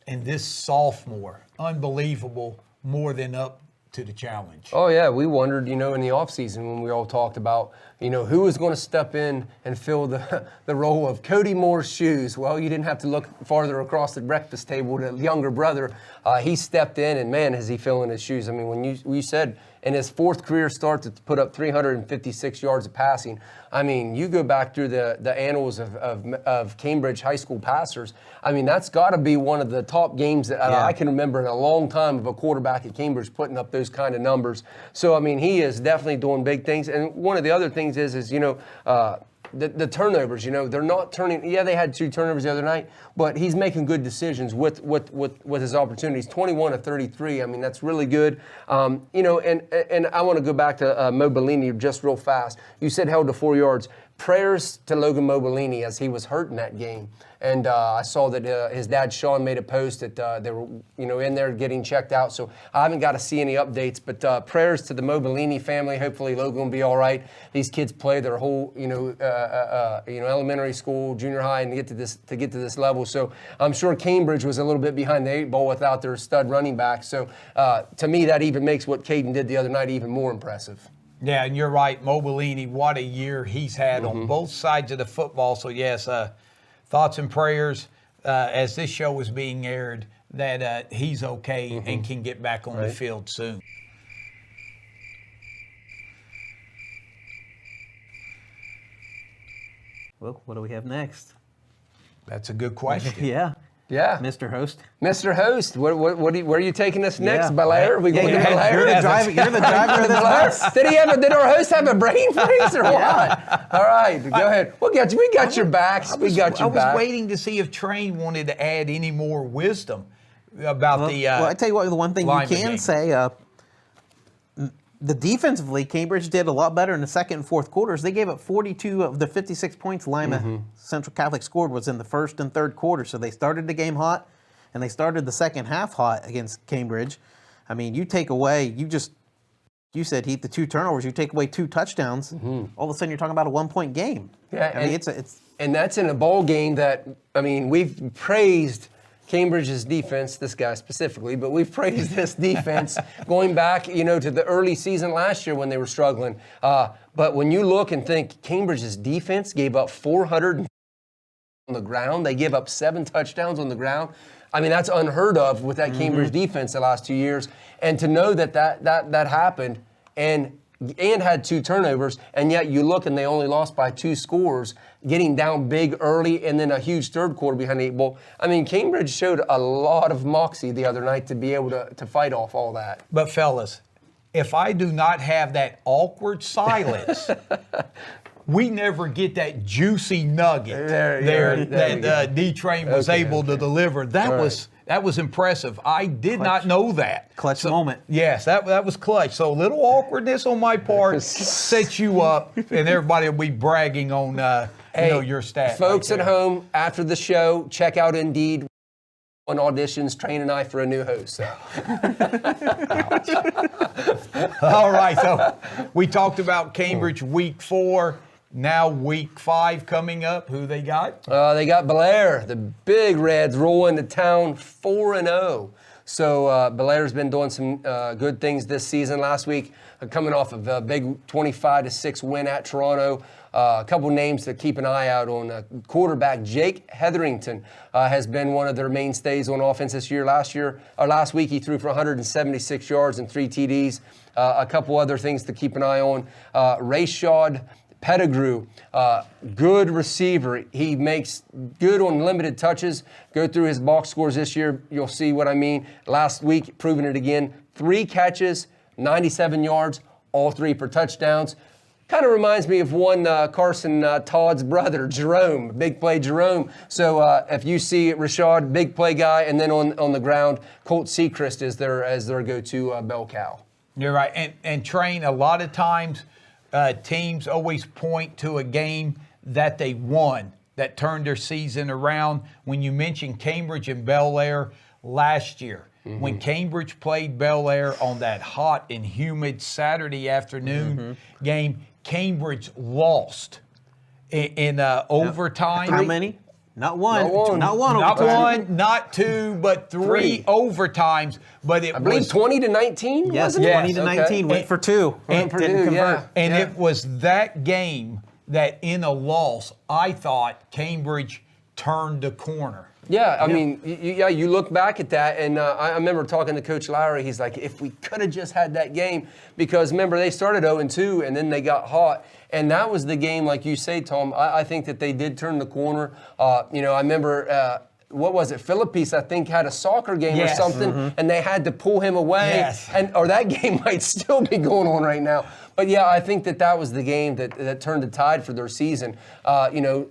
And this sophomore, unbelievable, more than up to the challenge. Oh, yeah. We wondered, in the offseason when we all talked about, who was going to step in and fill the role of Cody Moore's shoes. Well, you didn't have to look farther across the breakfast table to younger brother. He stepped in, and, man, is he filling his shoes. I mean, when you said in his 4th career start to put up 356 yards of passing, I mean, you go back through the annals of Cambridge high school passers. I mean, that's got to be one of the top games that I can remember in a long time of a quarterback at Cambridge putting up those kind of numbers. So, I mean, he is definitely doing big things. And one of the other things is the turnovers, they're not turning. Yeah, they had 2 turnovers the other night, but he's making good decisions with his opportunities. 21-33. I mean, that's really good. And I want to go back to Mo Bellini just real fast. You said held to 4 yards. Prayers to Logan Mobilini as he was hurt in that game. And I saw that his dad, Sean, made a post that they were, in there getting checked out. So I haven't got to see any updates, but prayers to the Mobilini family. Hopefully Logan will be all right. These kids play their whole, elementary school, junior high, and to get to this level. So I'm sure Cambridge was a little bit behind the 8 ball without their stud running back. So to me, that even makes what Caden did the other night even more impressive. Yeah, and you're right, Mobilini, what a year he's had on both sides of the football. So, yes, thoughts and prayers as this show is being aired that he's okay and can get back on the field soon. Well, what do we have next? That's a good question. Yeah. Yeah. Mr. Host. Mr. Host, where are you taking us next? Belair? We going to Belair? You're the driver of this bus. Did our host have a brain freeze or what? All right, go ahead. We got your backs. We got your back. I was waiting to see if Train wanted to add any more wisdom about the Well, I tell you what, the one thing you can game. say, the defensively, Cambridge did a lot better in the second and fourth quarters. They gave up 42 of the 56 points Lima Central Catholic scored was in the first and third quarter. So they started the game hot, and they started the second half hot against Cambridge. I mean, you said, Heath, the 2 turnovers, you take away 2 touchdowns, all of a sudden you're talking about a 1-point game. Yeah, I mean, and that's in a ball game that, I mean, we've praised Cambridge's defense, this guy specifically, but we've praised this defense going back, to the early season last year when they were struggling. But when you look and think Cambridge's defense gave up 400 on the ground, they gave up 7 touchdowns on the ground. I mean, that's unheard of with that Cambridge defense the last 2 years. And to know that happened and had 2 turnovers, and yet you look and they only lost by 2 scores, getting down big early and then a huge third quarter behind the 8 ball. I mean, Cambridge showed a lot of moxie the other night to be able to fight off all that. But fellas, if I do not have that awkward silence, we never get that juicy nugget that D-Train was able to deliver. That was impressive. I did not know that. Clutch moment. Yes, that was clutch. So a little awkwardness on my part sets you up, and everybody will be bragging on your stats. Folks at home, after the show, check out Indeed. On auditions, Train and I for a new host. So. All right, so we talked about Cambridge week 4. Now week 5 coming up. Who they got? They got Blair. The Big Reds roll into town 4-0. So Blair's been doing some good things this season. Last week, coming off of a big 25-6 win at Toronto. A couple names to keep an eye out on. Quarterback Jake Hetherington has been one of their mainstays on offense this year. Last week, he threw for 176 yards and 3 TDs. A couple other things to keep an eye on. Rayshad Pettigrew, good receiver. He makes good on limited touches. Go through his box scores this year. You'll see what I mean. Last week, proving it again. 3 catches, 97 yards, all 3 for touchdowns. Kind of reminds me of one Carson Todd's brother, Jerome, big play Jerome. So if you see Rashad, big play guy, and then on the ground, Colt Seacrest is their go-to bell cow. You're right. And Train, a lot of times teams always point to a game that they won that turned their season around. When you mentioned Cambridge and Bel Air last year, when Cambridge played Bel Air on that hot and humid Saturday afternoon game, Cambridge lost in overtime. How many? Not one. Not one, not 2, but 3 overtimes. But it I believe was 20-19. Yes, wasn't it? 20-19. Went for 2. Went for Didn't 2, convert. And it was that game that in a loss, I thought Cambridge turned the corner. Yeah, I mean, you look back at that, and I remember talking to Coach Lowry. He's like, if we could have just had that game, because remember, they started 0-2, and then they got hot. And that was the game, like you say, Tom. I think that they did turn the corner. I remember, what was it? Philippines, I think, had a soccer game or something, and they had to pull him away. Yes. Or that game might still be going on right now. But yeah, I think that was the game that turned the tide for their season.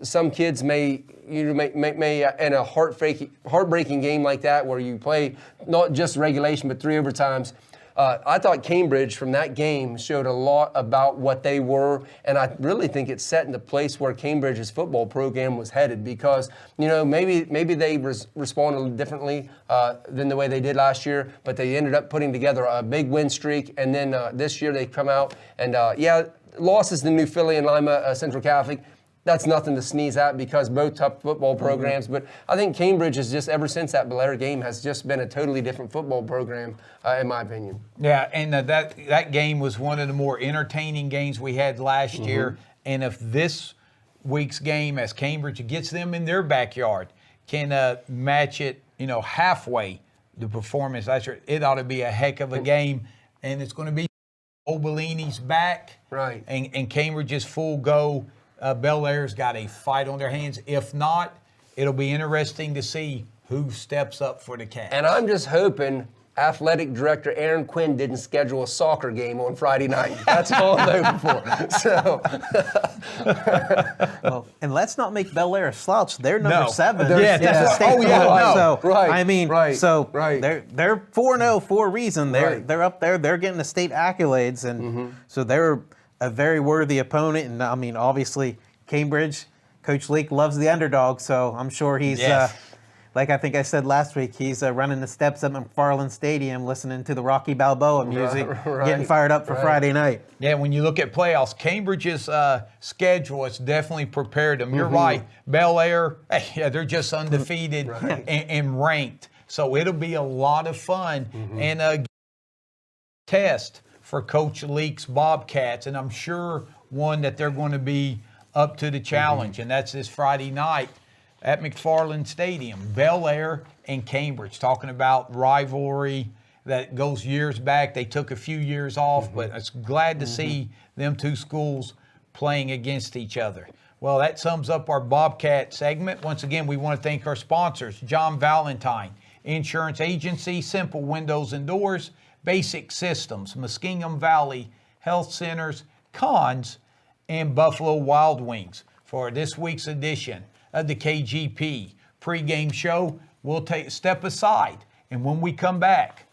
Some kids may in a heartbreaking game like that where you play not just regulation but 3 overtimes. I thought Cambridge from that game showed a lot about what they were, and I really think it set into place where Cambridge's football program was headed, because maybe they responded differently than the way they did last year, but they ended up putting together a big win streak, and then this year they come out and losses to New Philly and Lima Central Catholic. That's nothing to sneeze at, because both tough football programs. But I think Cambridge has just, ever since that Blair game, has just been a totally different football program, in my opinion. Yeah, and that game was one of the more entertaining games we had last year. And if this week's game, as Cambridge gets them in their backyard, can match it, halfway the performance last year, it ought to be a heck of a game. And it's going to be Obellini's back, right? And Cambridge is full go. Bel Air's got a fight on their hands. If not, it'll be interesting to see who steps up for the Cats. And I'm just hoping Athletic Director Aaron Quinn didn't schedule a soccer game on Friday night. That's all I'm hoping for. So, well, and let's not make Bel Air a slouch. They're number 7. Yes, that's state so right. I mean, right. So right. they're 4-0 for a reason. They're up there. They're getting the state accolades, and so they're a very worthy opponent. And I mean, obviously, Cambridge, Coach Leake loves the underdog, so I'm sure he's, like I think I said last week, he's running the steps up in McFarland Stadium, listening to the Rocky Balboa music, getting fired up for Friday night. Yeah, when you look at playoffs, Cambridge's schedule has definitely prepared them. You're right. Bel Air, they're just undefeated and ranked. So it'll be a lot of fun. And a test for Coach Leake's Bobcats, and I'm sure one that they're going to be up to the challenge, and that's this Friday night. at McFarland Stadium. Bel Air and Cambridge, talking about rivalry that goes years back. They took a few years off, but it's glad to see them two schools playing against each other. Well, that sums up our Bobcat segment. Once again, we want to thank our sponsors, John Valentine Insurance Agency, Simple Windows and Doors, Basic Systems, Muskingum Valley Health Centers, Conn's, and Buffalo Wild Wings. For this week's edition of the KGP pregame show, we'll step aside, and when we come back,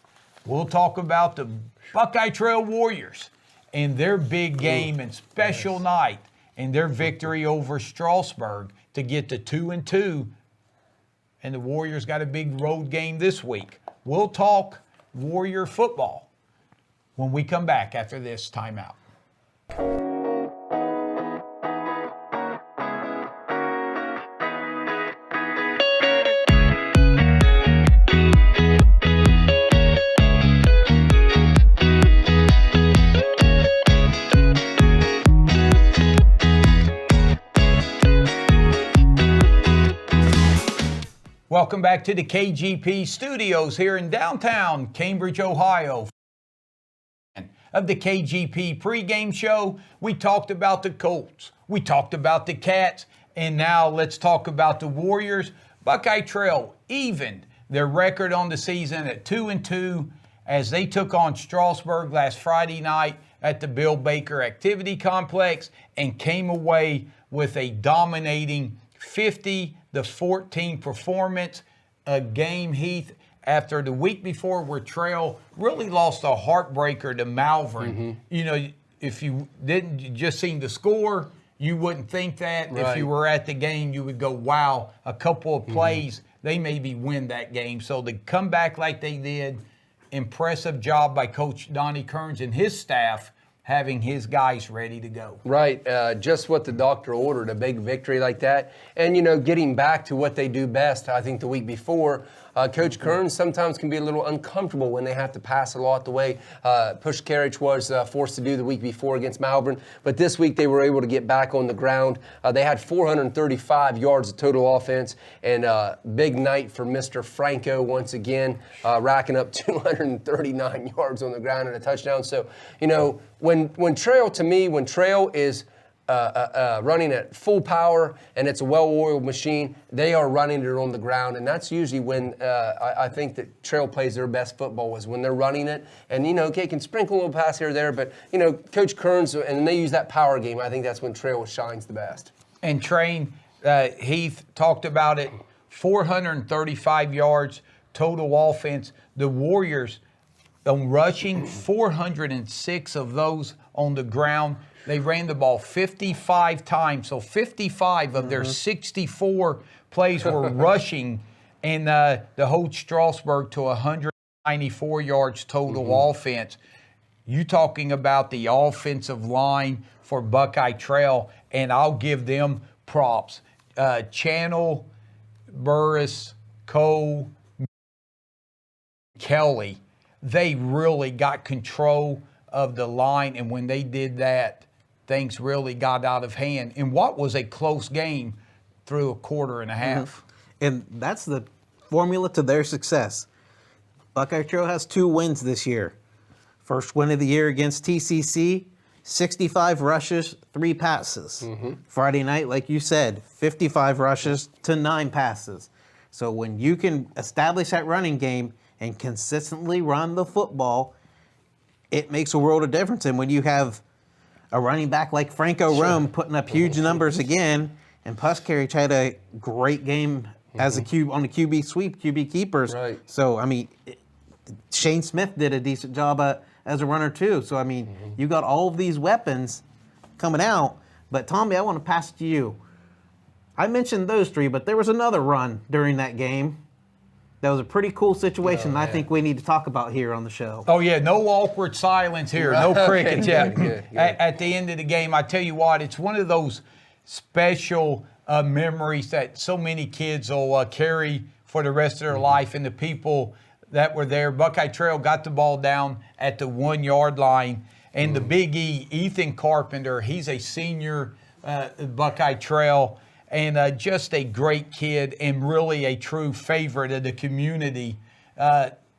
we'll talk about the Buckeye Trail Warriors and their big game and special night and their victory over Strasburg to get to 2-2. And the Warriors got a big road game this week. We'll talk Warrior football when we come back after this timeout. Welcome back to the KGP studios here in downtown Cambridge, Ohio. Of the KGP pregame show, we talked about the Colts, we talked about the Cats, and now let's talk about the Warriors. Buckeye Trail evened their record on the season at 2-2 as they took on Strasburg last Friday night at the Bill Baker Activity Complex and came away with a dominating 50-14 performance. A game, Heath, after the week before where Trail really lost a heartbreaker to Malvern. You know, if you didn't just seen the score, you wouldn't think that. Right. If you were at the game, you would go, wow, a couple of plays, they maybe win that game. So to come back like they did, impressive job by Coach Donnie Kearns and his staff having his guys ready to go. Right, just what the doctor ordered, a big victory like that. And, you know, getting back to what they do best, I think the week before, Coach Kearns sometimes can be a little uncomfortable when they have to pass a lot the way Push Carriage was forced to do the week before against Malvern. But this week they were able to get back on the ground. They had 435 yards of total offense, and big night for Mr. Franco once again, racking up 239 yards on the ground and a touchdown. So, you know, when Trail is running at full power and it's a well-oiled machine, they are running it on the ground, and that's usually when I think that Trail plays their best football is when they're running it. And, you know, they can sprinkle a little pass here or there, but, you know, Coach Kearns, and they use that power game, I think that's when Trail shines the best. And Train, Heath talked about it, 435 yards total offense. The Warriors, on rushing, 406 of those on the ground. They ran the ball 55 times, so 55 of their 64 plays were rushing, and to hold Strasburg to 194 yards total offense. You talking about the offensive line for Buckeye Trail, and I'll give them props. Channel, Burris, Cole, Kelly, they really got control of the line, and when they did that, things really got out of hand in what was a close game through a quarter and a half. And that's the formula to their success. Buckeye Trail has 2 wins this year. First win of the year against TCC, 65 rushes, 3 passes. Friday night, like you said, 55 rushes to 9 passes. So when you can establish that running game and consistently run the football, it makes a world of difference. And when you have a running back like Franco Rome putting up huge numbers again, and Puskaric had a great game as a on the QB sweep, QB keepers. Right. So, I mean, Shane Smith did a decent job as a runner too. So, I mean, you got all of these weapons coming out. But, Tommy, I want to pass it to you. I mentioned those 3, but there was another run during that game. That was a pretty cool situation I think we need to talk about here on the show. Oh, yeah, no awkward silence here, no crickets. Okay, good. At the end of the game, I tell you what, it's one of those special memories that so many kids will carry for the rest of their life, and the people that were there. Buckeye Trail got the ball down at the 1-yard line, and the Big E, Ethan Carpenter, he's a senior at Buckeye Trail, and just a great kid and really a true favorite of the community.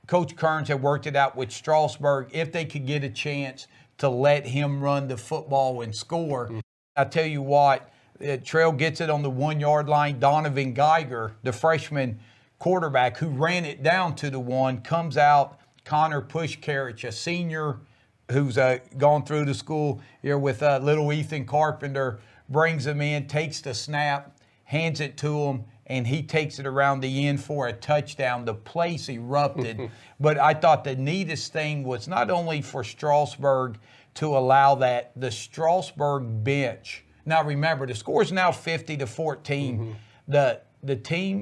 Coach Kearns had worked it out with Strasburg if they could get a chance to let him run the football and score. I tell you what, Trail gets it on the 1 yard line. Donovan Geiger, the freshman quarterback who ran it down to the 1, comes out. Connor Pushkarich, a senior who's gone through the school here with little Ethan Carpenter, brings him in, takes the snap, hands it to him, and he takes it around the end for a touchdown. The place erupted. But I thought the neatest thing was not only for Strasburg to allow that, the Strasburg bench. Now remember, the score is now 50-14. The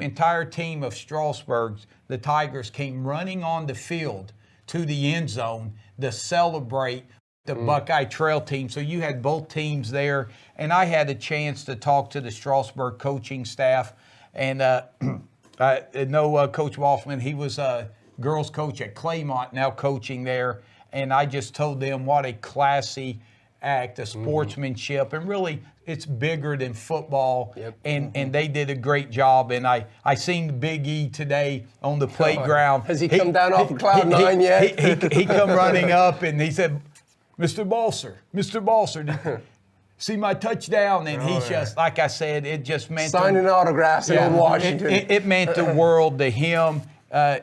entire team of Strasburg's, the Tigers, came running on the field to the end zone to celebrate the Buckeye Trail team. So you had both teams there, and I had a chance to talk to the Strasburg coaching staff. And I know Coach Wolfman, he was a girls coach at Claymont, now coaching there. And I just told them what a classy act, a sportsmanship, and really it's bigger than football. And they did a great job. And I seen Big E today on the playground. Has he come down off of cloud nine yet? He come running up and he said, Mr. Balser, did you see my touchdown? And he's just, like I said, it just meant signing autographs in Washington. It meant the world to him,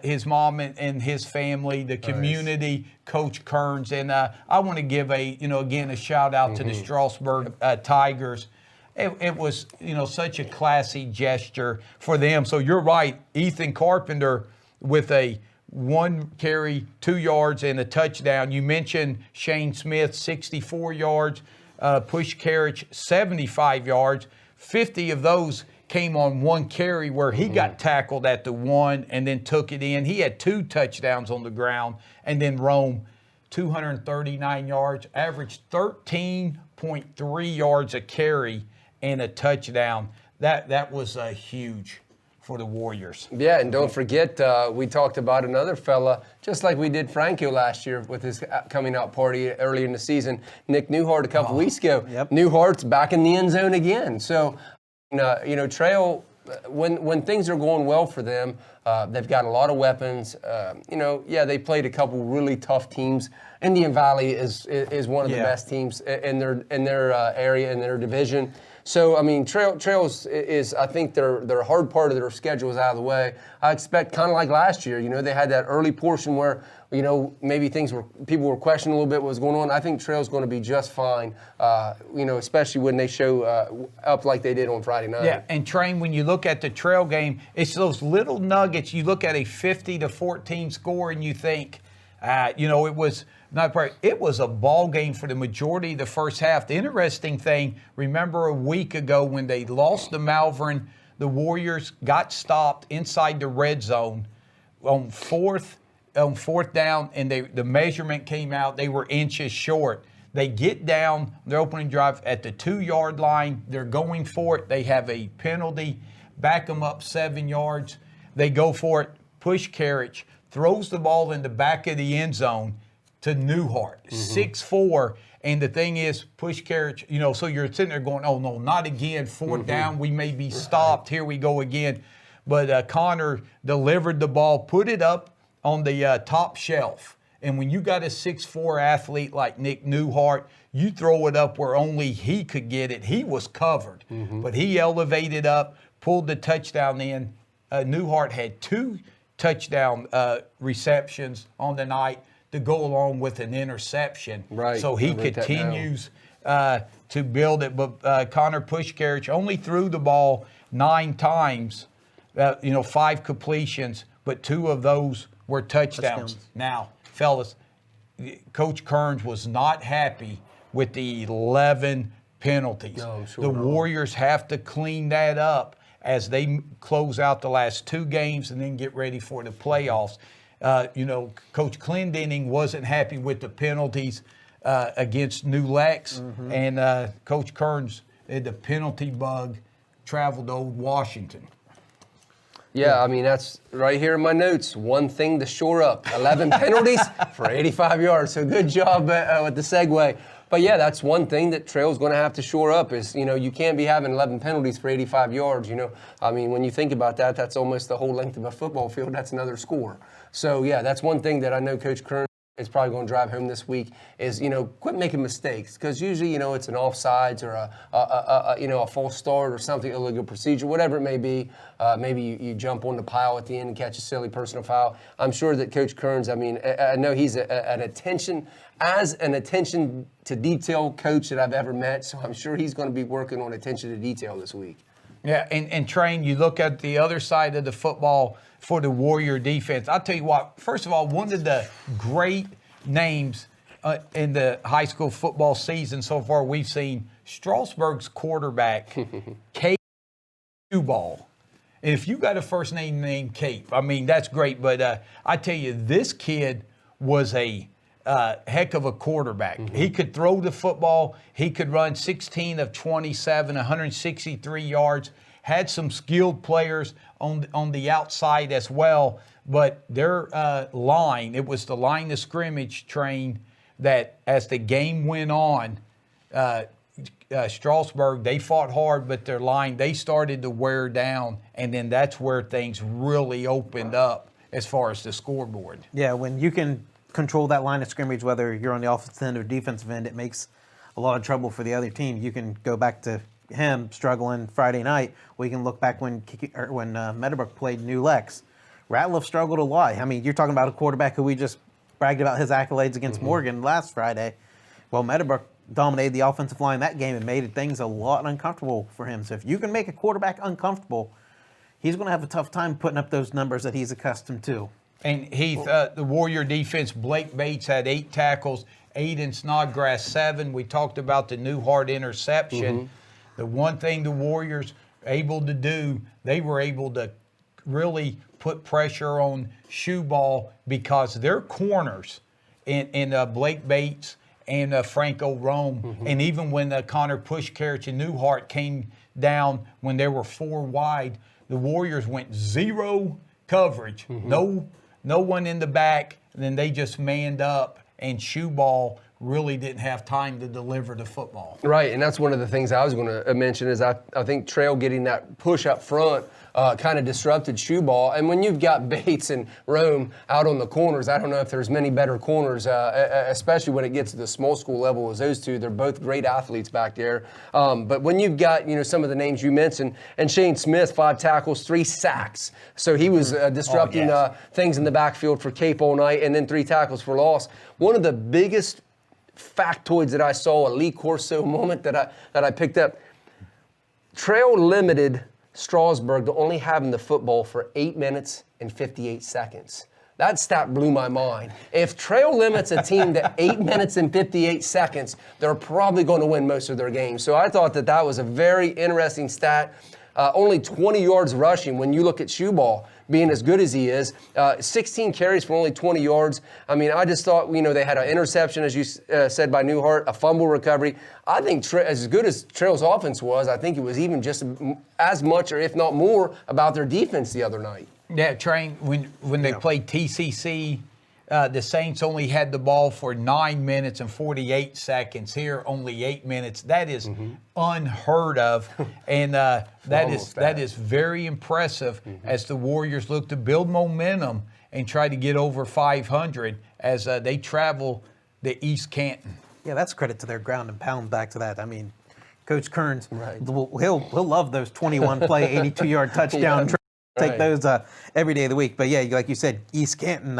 his mom and his family, the community, Coach Kearns. And I want to give a shout out to the Strasburg Tigers. It was, such a classy gesture for them. So you're right, Ethan Carpenter with a 1 carry, 2 yards, and a touchdown. You mentioned Shane Smith, 64 yards. Pushkarich, 75 yards. 50 of those came on 1 carry where he got tackled at the 1 and then took it in. He had 2 touchdowns on the ground. And then Rome, 239 yards, averaged 13.3 yards a carry and a touchdown. That was huge for the Warriors. Yeah, and don't forget, we talked about another fella, just like we did Franco last year with his coming out party earlier in the season, Nick Newhart a couple weeks ago. Newhart's back in the end zone again. So, Trail, when things are going well for them, they've got a lot of weapons. They played a couple really tough teams. Indian Valley is one of the best teams in their area, in their division. So, Trails is I think their hard part of their schedule is out of the way. I expect kind of like last year, they had that early portion where, maybe people were questioning a little bit what was going on. I think Trail's going to be just fine, especially when they show up like they did on Friday night. Yeah, and Train, when you look at the Trail game, it's those little nuggets. You look at a 50-14 score and you think, it was not part. It was a ball game for the majority of the first half. The interesting thing, remember a week ago when they lost to Malvern, the Warriors got stopped inside the red zone on fourth down, and the measurement came out. They were inches short. They get down their opening drive at the 2 yard line. They're going for it. They have a penalty, back them up 7 yards. They go for it. Pushkarich throws the ball in the back of the end zone to Newhart, 6'4". And the thing is, Pushkarich, so you're sitting there going, oh, no, not again. 4th down, we may be stopped. Here we go again. But Connor delivered the ball, put it up on the top shelf. And when you got a 6'4" athlete like Nick Newhart, you throw it up where only he could get it. He was covered. But he elevated up, pulled the touchdown in. Newhart had 2 touchdown receptions on the night to go along with an interception. Right. So he continues to build it. But Connor Pushkarich only threw the ball 9 times, 5 completions, but 2 of those were touchdowns. Now, fellas, Coach Kearns was not happy with the 11 penalties. No, sure the not. Warriors have to clean that up as they close out the last 2 games and then get ready for the playoffs. Coach Clendenning wasn't happy with the penalties against New Lex, and Coach Kearns, the penalty bug traveled to Old Washington. Yeah, that's right here in my notes. One thing to shore up. 11 penalties for 85 yards. So good job with the segue. But yeah, that's one thing that Trail's going to have to shore up is, you can't be having 11 penalties for 85 yards, I mean, when you think about that, that's almost the whole length of a football field. That's another score. So yeah, that's one thing that I know Coach Kern is probably going to drive home this week is, quit making mistakes, because usually, it's an offsides or a false start or something, illegal procedure, whatever it may be. Maybe you jump on the pile at the end and catch a silly personal foul. I'm sure that Coach Kearns, I know he's an attention to detail coach that I've ever met, so I'm sure he's going to be working on attention to detail this week. Yeah, and Train, you look at the other side of the football for the Warrior defense. I'll tell you what, first of all, one of the great names in the high school football season so far we've seen, Strasburg's quarterback, Caden Moore. And if you got a first name named Kate, I mean, that's great. But I tell you, this kid was a heck of a quarterback. Mm-hmm. He could throw the football. He could run 16 of 27, 163 yards. Had some skilled players on the outside as well. But their line, it was the line of scrimmage, Train, that as the game went on, Strasburg, they fought hard, but their line, they started to wear down, and then that's where things really opened up as far as the scoreboard. Yeah, when you can control that line of scrimmage, whether you're on the offensive end or defensive end, it makes a lot of trouble for the other team. You can go back to him struggling Friday night. We can look back when Meadowbrook played New Lex. Ratliff struggled a lot. I mean, you're talking about a quarterback who we just bragged about his accolades against Morgan last Friday. Well, Meadowbrook dominated the offensive line that game and made things a lot uncomfortable for him. So if you can make a quarterback uncomfortable, he's going to have a tough time putting up those numbers that he's accustomed to. And Heath, the Warrior defense, Blake Bates had 8 tackles, Aiden Snodgrass 7. We talked about the Newhart interception. The one thing the Warriors able to do, they were able to really put pressure on Shoeball because their corners in Blake Bates and Franco Rome, and even when Connor Pushkarich and Newhart came down when they were 4 wide, the Warriors went 0 coverage, no one in the back, and then they just manned up, and Shoeball really didn't have time to deliver the football. Right, and that's one of the things I was going to mention is I think Trail getting that push up front kind of disrupted Shoeball. And when you've got Bates and Rome out on the corners, I don't know if there's many better corners, especially when it gets to the small school level as those two. They're both great athletes back there. But when you've got, some of the names you mentioned, and Shane Smith, 5 tackles, 3 sacks. So he was disrupting things in the backfield for Cape all night, and then 3 tackles for loss. One of the biggest factoids that I saw, a Lee Corso moment that I picked up, Trail limited Strasburg to only having the football for 8 minutes and 58 seconds. That stat blew my mind. If Trail limits a team to 8 minutes and 58 seconds, they're probably going to win most of their games. So I thought that was a very interesting stat. Only 20 yards rushing when you look at Shoeball being as good as he is. 16 carries for only 20 yards. I mean, I just thought, they had an interception, as you said, by Newhart, a fumble recovery. I think as good as Trail's offense was, I think it was even just as much or if not more about their defense the other night. Yeah, Train, when they played TCC, the Saints only had the ball for 9 minutes and 48 seconds. Here, only 8 minutes. That is unheard of, and that is very impressive as the Warriors look to build momentum and try to get over 500 as they travel the East Canton. Yeah, that's credit to their ground and pound back to that. I mean, Coach Kearns, he'll love those 21-play, 82-yard touchdown. Take those every day of the week. But yeah, like you said, East Canton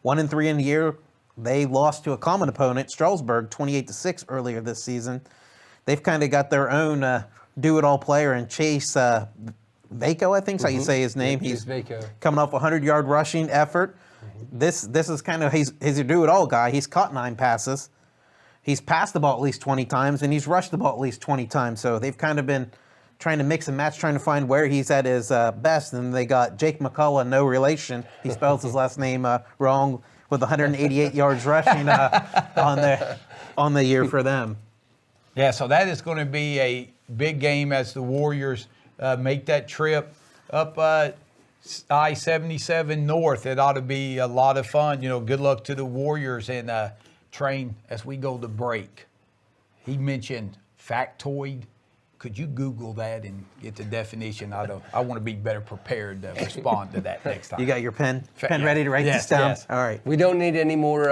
1-3 in the year. They lost to a common opponent, Strasburg, 28-6 earlier this season. They've kind of got their own do-it-all player in Chase Vaco, I think is how you say his name. He's Vaco. Coming off a 100-yard rushing effort. This is kind of he's a do-it-all guy. He's caught 9 passes. He's passed the ball at least 20 times, and he's rushed the ball at least 20 times. So they've kind of been trying to mix and match, trying to find where he's at his best. And they got Jake McCullough, no relation. He spells his last name wrong, with 188 yards rushing on the year for them. Yeah, so that is going to be a big game as the Warriors make that trip up I-77 North. It ought to be a lot of fun. Good luck to the Warriors, and Train as we go to break. he mentioned factoid. Could you Google that and get the definition? I want to be better prepared to respond to that next time. You got your pen ready to write this down? Yes. All right. We don't need any more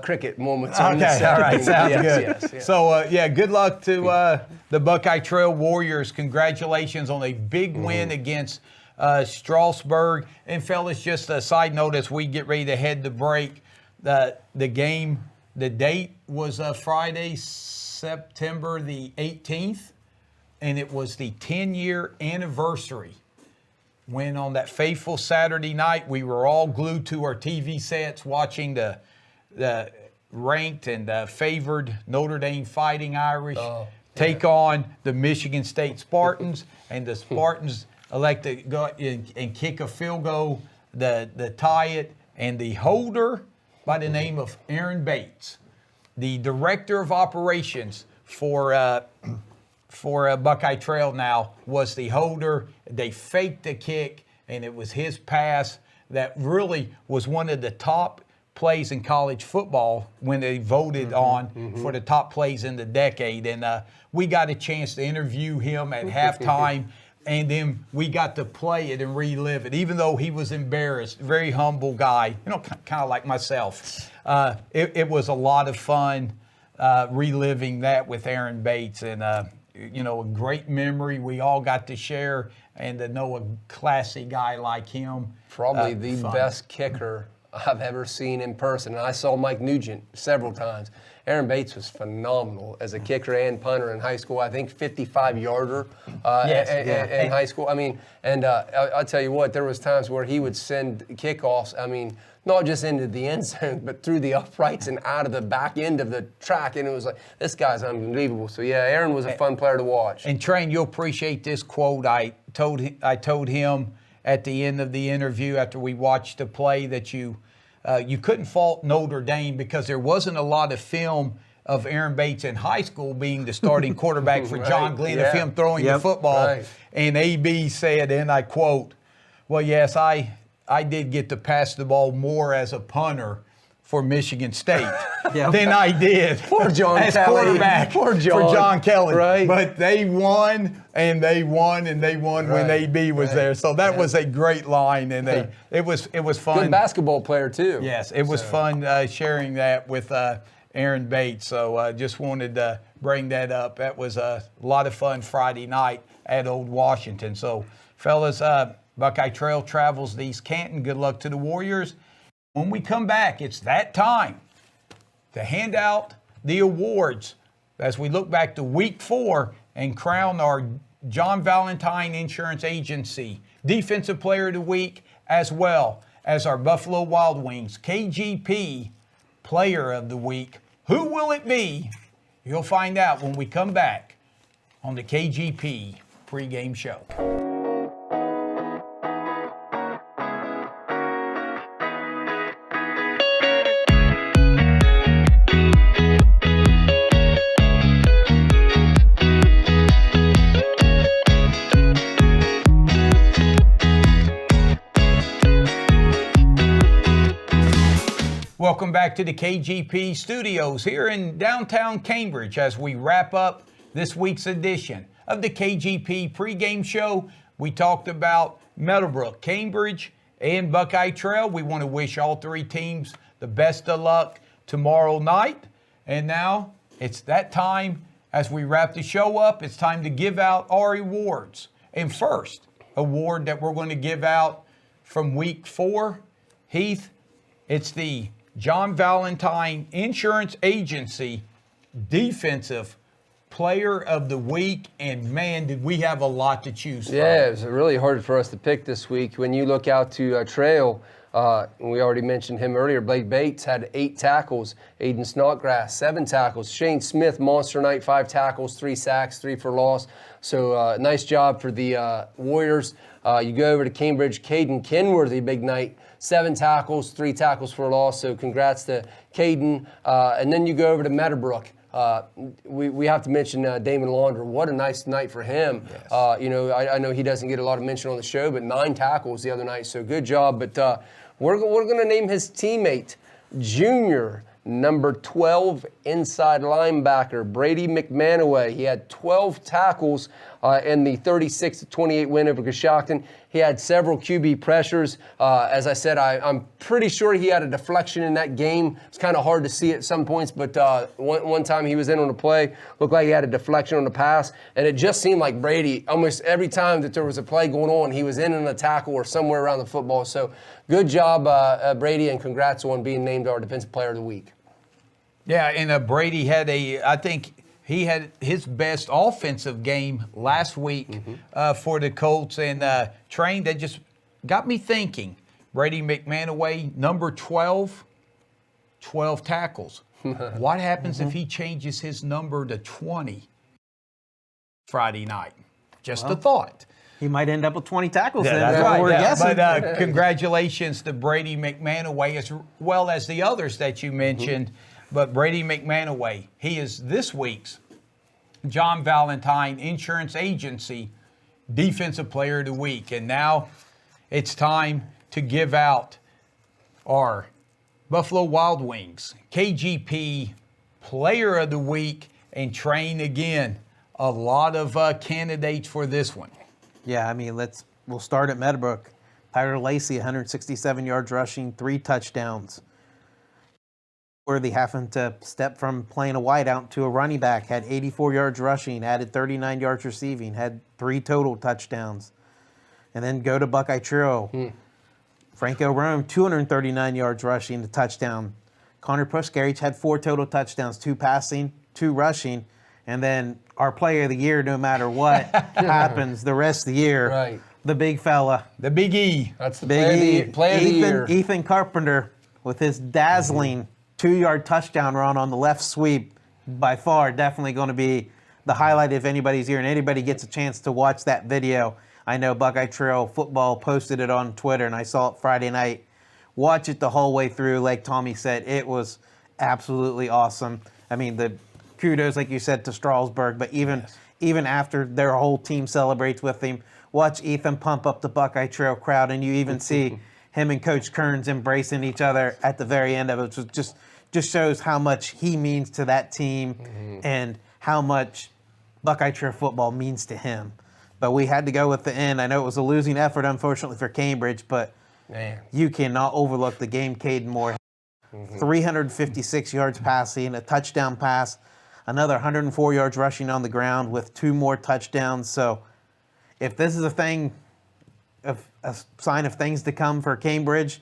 cricket moments on this. Okay, all right, sounds Yes, good. yes. So, good luck to the Buckeye Trail Warriors. Congratulations on a big win against Strasburg. And, fellas, just a side note as we get ready to head to break, the game, the date was Friday, September the 18th. And it was the 10-year anniversary when on that fateful Saturday night, we were all glued to our TV sets watching the ranked and favored Notre Dame Fighting Irish take on the Michigan State Spartans. And the Spartans elect to go and kick a field goal to tie it. And the holder, by the name of Aaron Bates, the director of operations for Buckeye Trail now, was the holder. They faked the kick, and it was his pass that really was one of the top plays in college football when they voted on for the top plays in the decade. And we got a chance to interview him at halftime, and then we got to play it and relive it, even though he was embarrassed. Very humble guy, kind of like myself. It was a lot of fun reliving that with Aaron Bates, and a great memory we all got to share, and to know a classy guy like him. Probably the best kicker I've ever seen in person. And I saw Mike Nugent several times. Aaron Bates was phenomenal as a kicker and punter in high school. I think 55-yarder in high school. I mean, and I'll tell you what, there was times where he would send kickoffs, not just into the end zone, but through the uprights and out of the back end of the track. And it was like, this guy's unbelievable. So, Aaron was a fun player to watch. And, Train, you'll appreciate this quote. I told him at the end of the interview after we watched the play that you couldn't fault Notre Dame because there wasn't a lot of film of Aaron Bates in high school being the starting quarterback for John Glenn, of him throwing the football. Right. And AB said, and I quote, well, yes, I did get to pass the ball more as a punter for Michigan State than I did as quarterback for John Kelly. Right. But they won, and they won, and they won when AB was there. So that was a great line, and it was fun. Good basketball player, too. Yes, it was fun sharing that with Aaron Bates. So just wanted to bring that up. That was a lot of fun Friday night at Old Washington. So, fellas, Buckeye Trail travels to East Canton. Good luck to the Warriors. When we come back, it's that time to hand out the awards as we look back to Week 4 and crown our John Valentine Insurance Agency Defensive Player of the Week, as well as our Buffalo Wild Wings KGP Player of the Week. Who will it be? You'll find out when we come back on the KGP pregame show. Welcome back to the KGP studios here in downtown Cambridge as we wrap up this week's edition of the KGP pregame show. We talked about Meadowbrook, Cambridge, and Buckeye Trail. We want to wish all three teams the best of luck tomorrow night. And now it's that time as we wrap the show up. It's time to give out our awards. And first, award that we're going to give out from Week 4, Heath, it's the John Valentine Insurance Agency Defensive Player of the Week, and man, did we have a lot to choose from. Yeah, it was really hard for us to pick this week. When you look out to Trail, we already mentioned him earlier, Blake Bates had 8 tackles, Aiden Snodgrass 7 tackles, Shane Smith, monster night, 5 tackles, 3 sacks, 3 for loss. So nice job for the Warriors. You go over to Cambridge, Caden Kenworthy, big night, 7 tackles, 3 tackles for a loss. So congrats to Caden. And then you go over to Meadowbrook. We have to mention Damon Launder. What a nice night for him. Yes. I know he doesn't get a lot of mention on the show, but 9 tackles the other night. So good job. But we're going to name his teammate Junior number 12 inside linebacker, Brady McManaway. He had 12 tackles in the 36-28 win over Coshocton. He had several QB pressures. As I said, I'm pretty sure he had a deflection in that game. It's kind of hard to see at some points, but one time he was in on a play, looked like he had a deflection on the pass, and it just seemed like Brady, almost every time that there was a play going on, he was in a tackle or somewhere around the football. So good job, Brady, and congrats on being named our Defensive Player of the Week. Yeah, and Brady had I think he had his best offensive game last week for the Colts, and Train, that just got me thinking. Brady McManaway, number 12, 12 tackles. What happens if he changes his number to 20 Friday night? Just a thought. He might end up with 20 tackles. Yeah, then, that's is what right. we're guessing. But congratulations to Brady McManaway, as well as the others that you mentioned. But Brady McManaway, he is this week's John Valentine Insurance Agency Defensive Player of the Week. And now it's time to give out our Buffalo Wild Wings KGP Player of the Week. And Train, again, a lot of candidates for this one. Yeah, I mean, we'll start at Meadowbrook. Tyler Lacey, 167 yards rushing, 3 touchdowns. Worthy having to step from playing a wideout to a running back, had 84 yards rushing, added 39 yards receiving, had 3 total touchdowns. And then go to Buckeye Trio. Franco Rome, 239 yards rushing, a touchdown. Connor Pushkarich had 4 total touchdowns, 2 passing, 2 rushing. And then our player of the year, no matter what happens the rest of the year, Right. the big fella. The Big E. That's the Big player of the year. Ethan Carpenter with his dazzling 2-yard touchdown run on the left sweep, by far definitely going to be the highlight if anybody's here and anybody gets a chance to watch that video. I know Buckeye Trail Football posted it on Twitter and I saw it Friday night. Watch it the whole way through. Like Tommy said, it was absolutely awesome. I mean, the kudos, like you said, to Strasburg, but even after their whole team celebrates with him, watch Ethan pump up the Buckeye Trail crowd, and you even see him and Coach Kearns embracing each other at the very end of it, which just shows how much he means to that team and how much Buckeye Trail football means to him. But we had to go with the end. I know it was a losing effort, unfortunately, for Cambridge, but you cannot overlook the game Caden Moore. 356 yards passing, a touchdown pass, another 104 yards rushing on the ground with 2 more touchdowns. So if this is a sign of things to come for Cambridge,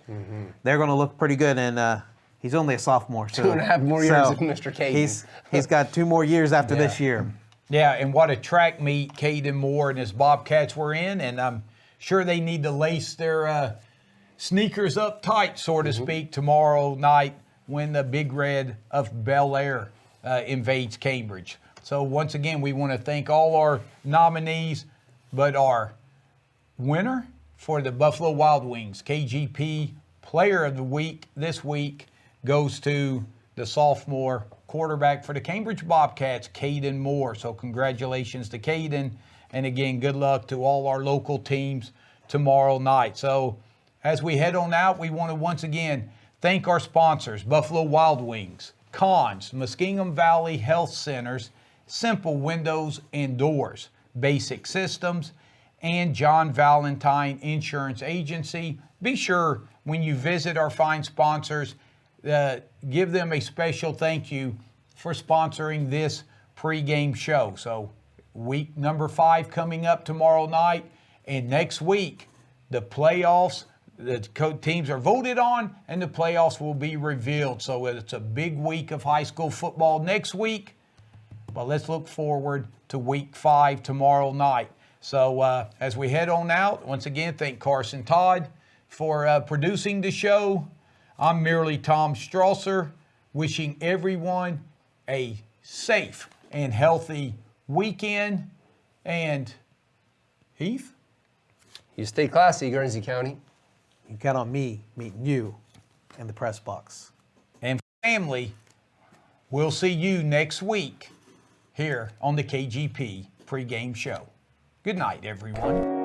they're going to look pretty good. And he's only a sophomore. So, 2.5 more years of Mr. Caden. He's got 2 more years after this year. Yeah, and what a track meet Caden Moore and his Bobcats were in. And I'm sure they need to lace their sneakers up tight, so to speak, tomorrow night when the Big Red of Bel Air invades Cambridge. So once again, we want to thank all our nominees, but our winner for the Buffalo Wild Wings KGP Player of the Week this week goes to the sophomore quarterback for the Cambridge Bobcats, Caden Moore. So congratulations to Caden, and again, good luck to all our local teams tomorrow night. So as we head on out, we want to once again thank our sponsors, Buffalo Wild Wings, Conn's, Muskingum Valley Health Centers, Simple Windows and Doors, Basic Systems, and John Valentine Insurance Agency. Be sure when you visit our fine sponsors, give them a special thank you for sponsoring this pregame show. So week number 5 coming up tomorrow night, and next week, the playoffs, the teams are voted on, and the playoffs will be revealed. So it's a big week of high school football next week, but let's look forward to week 5 tomorrow night. So as we head on out, once again, thank Carson Todd for producing the show. I'm merely Tom Strasser, wishing everyone a safe and healthy weekend. And Heath? You stay classy, Guernsey County. You count on me meeting you in the press box. And family, we'll see you next week here on the KGP pregame show. Good night, everyone.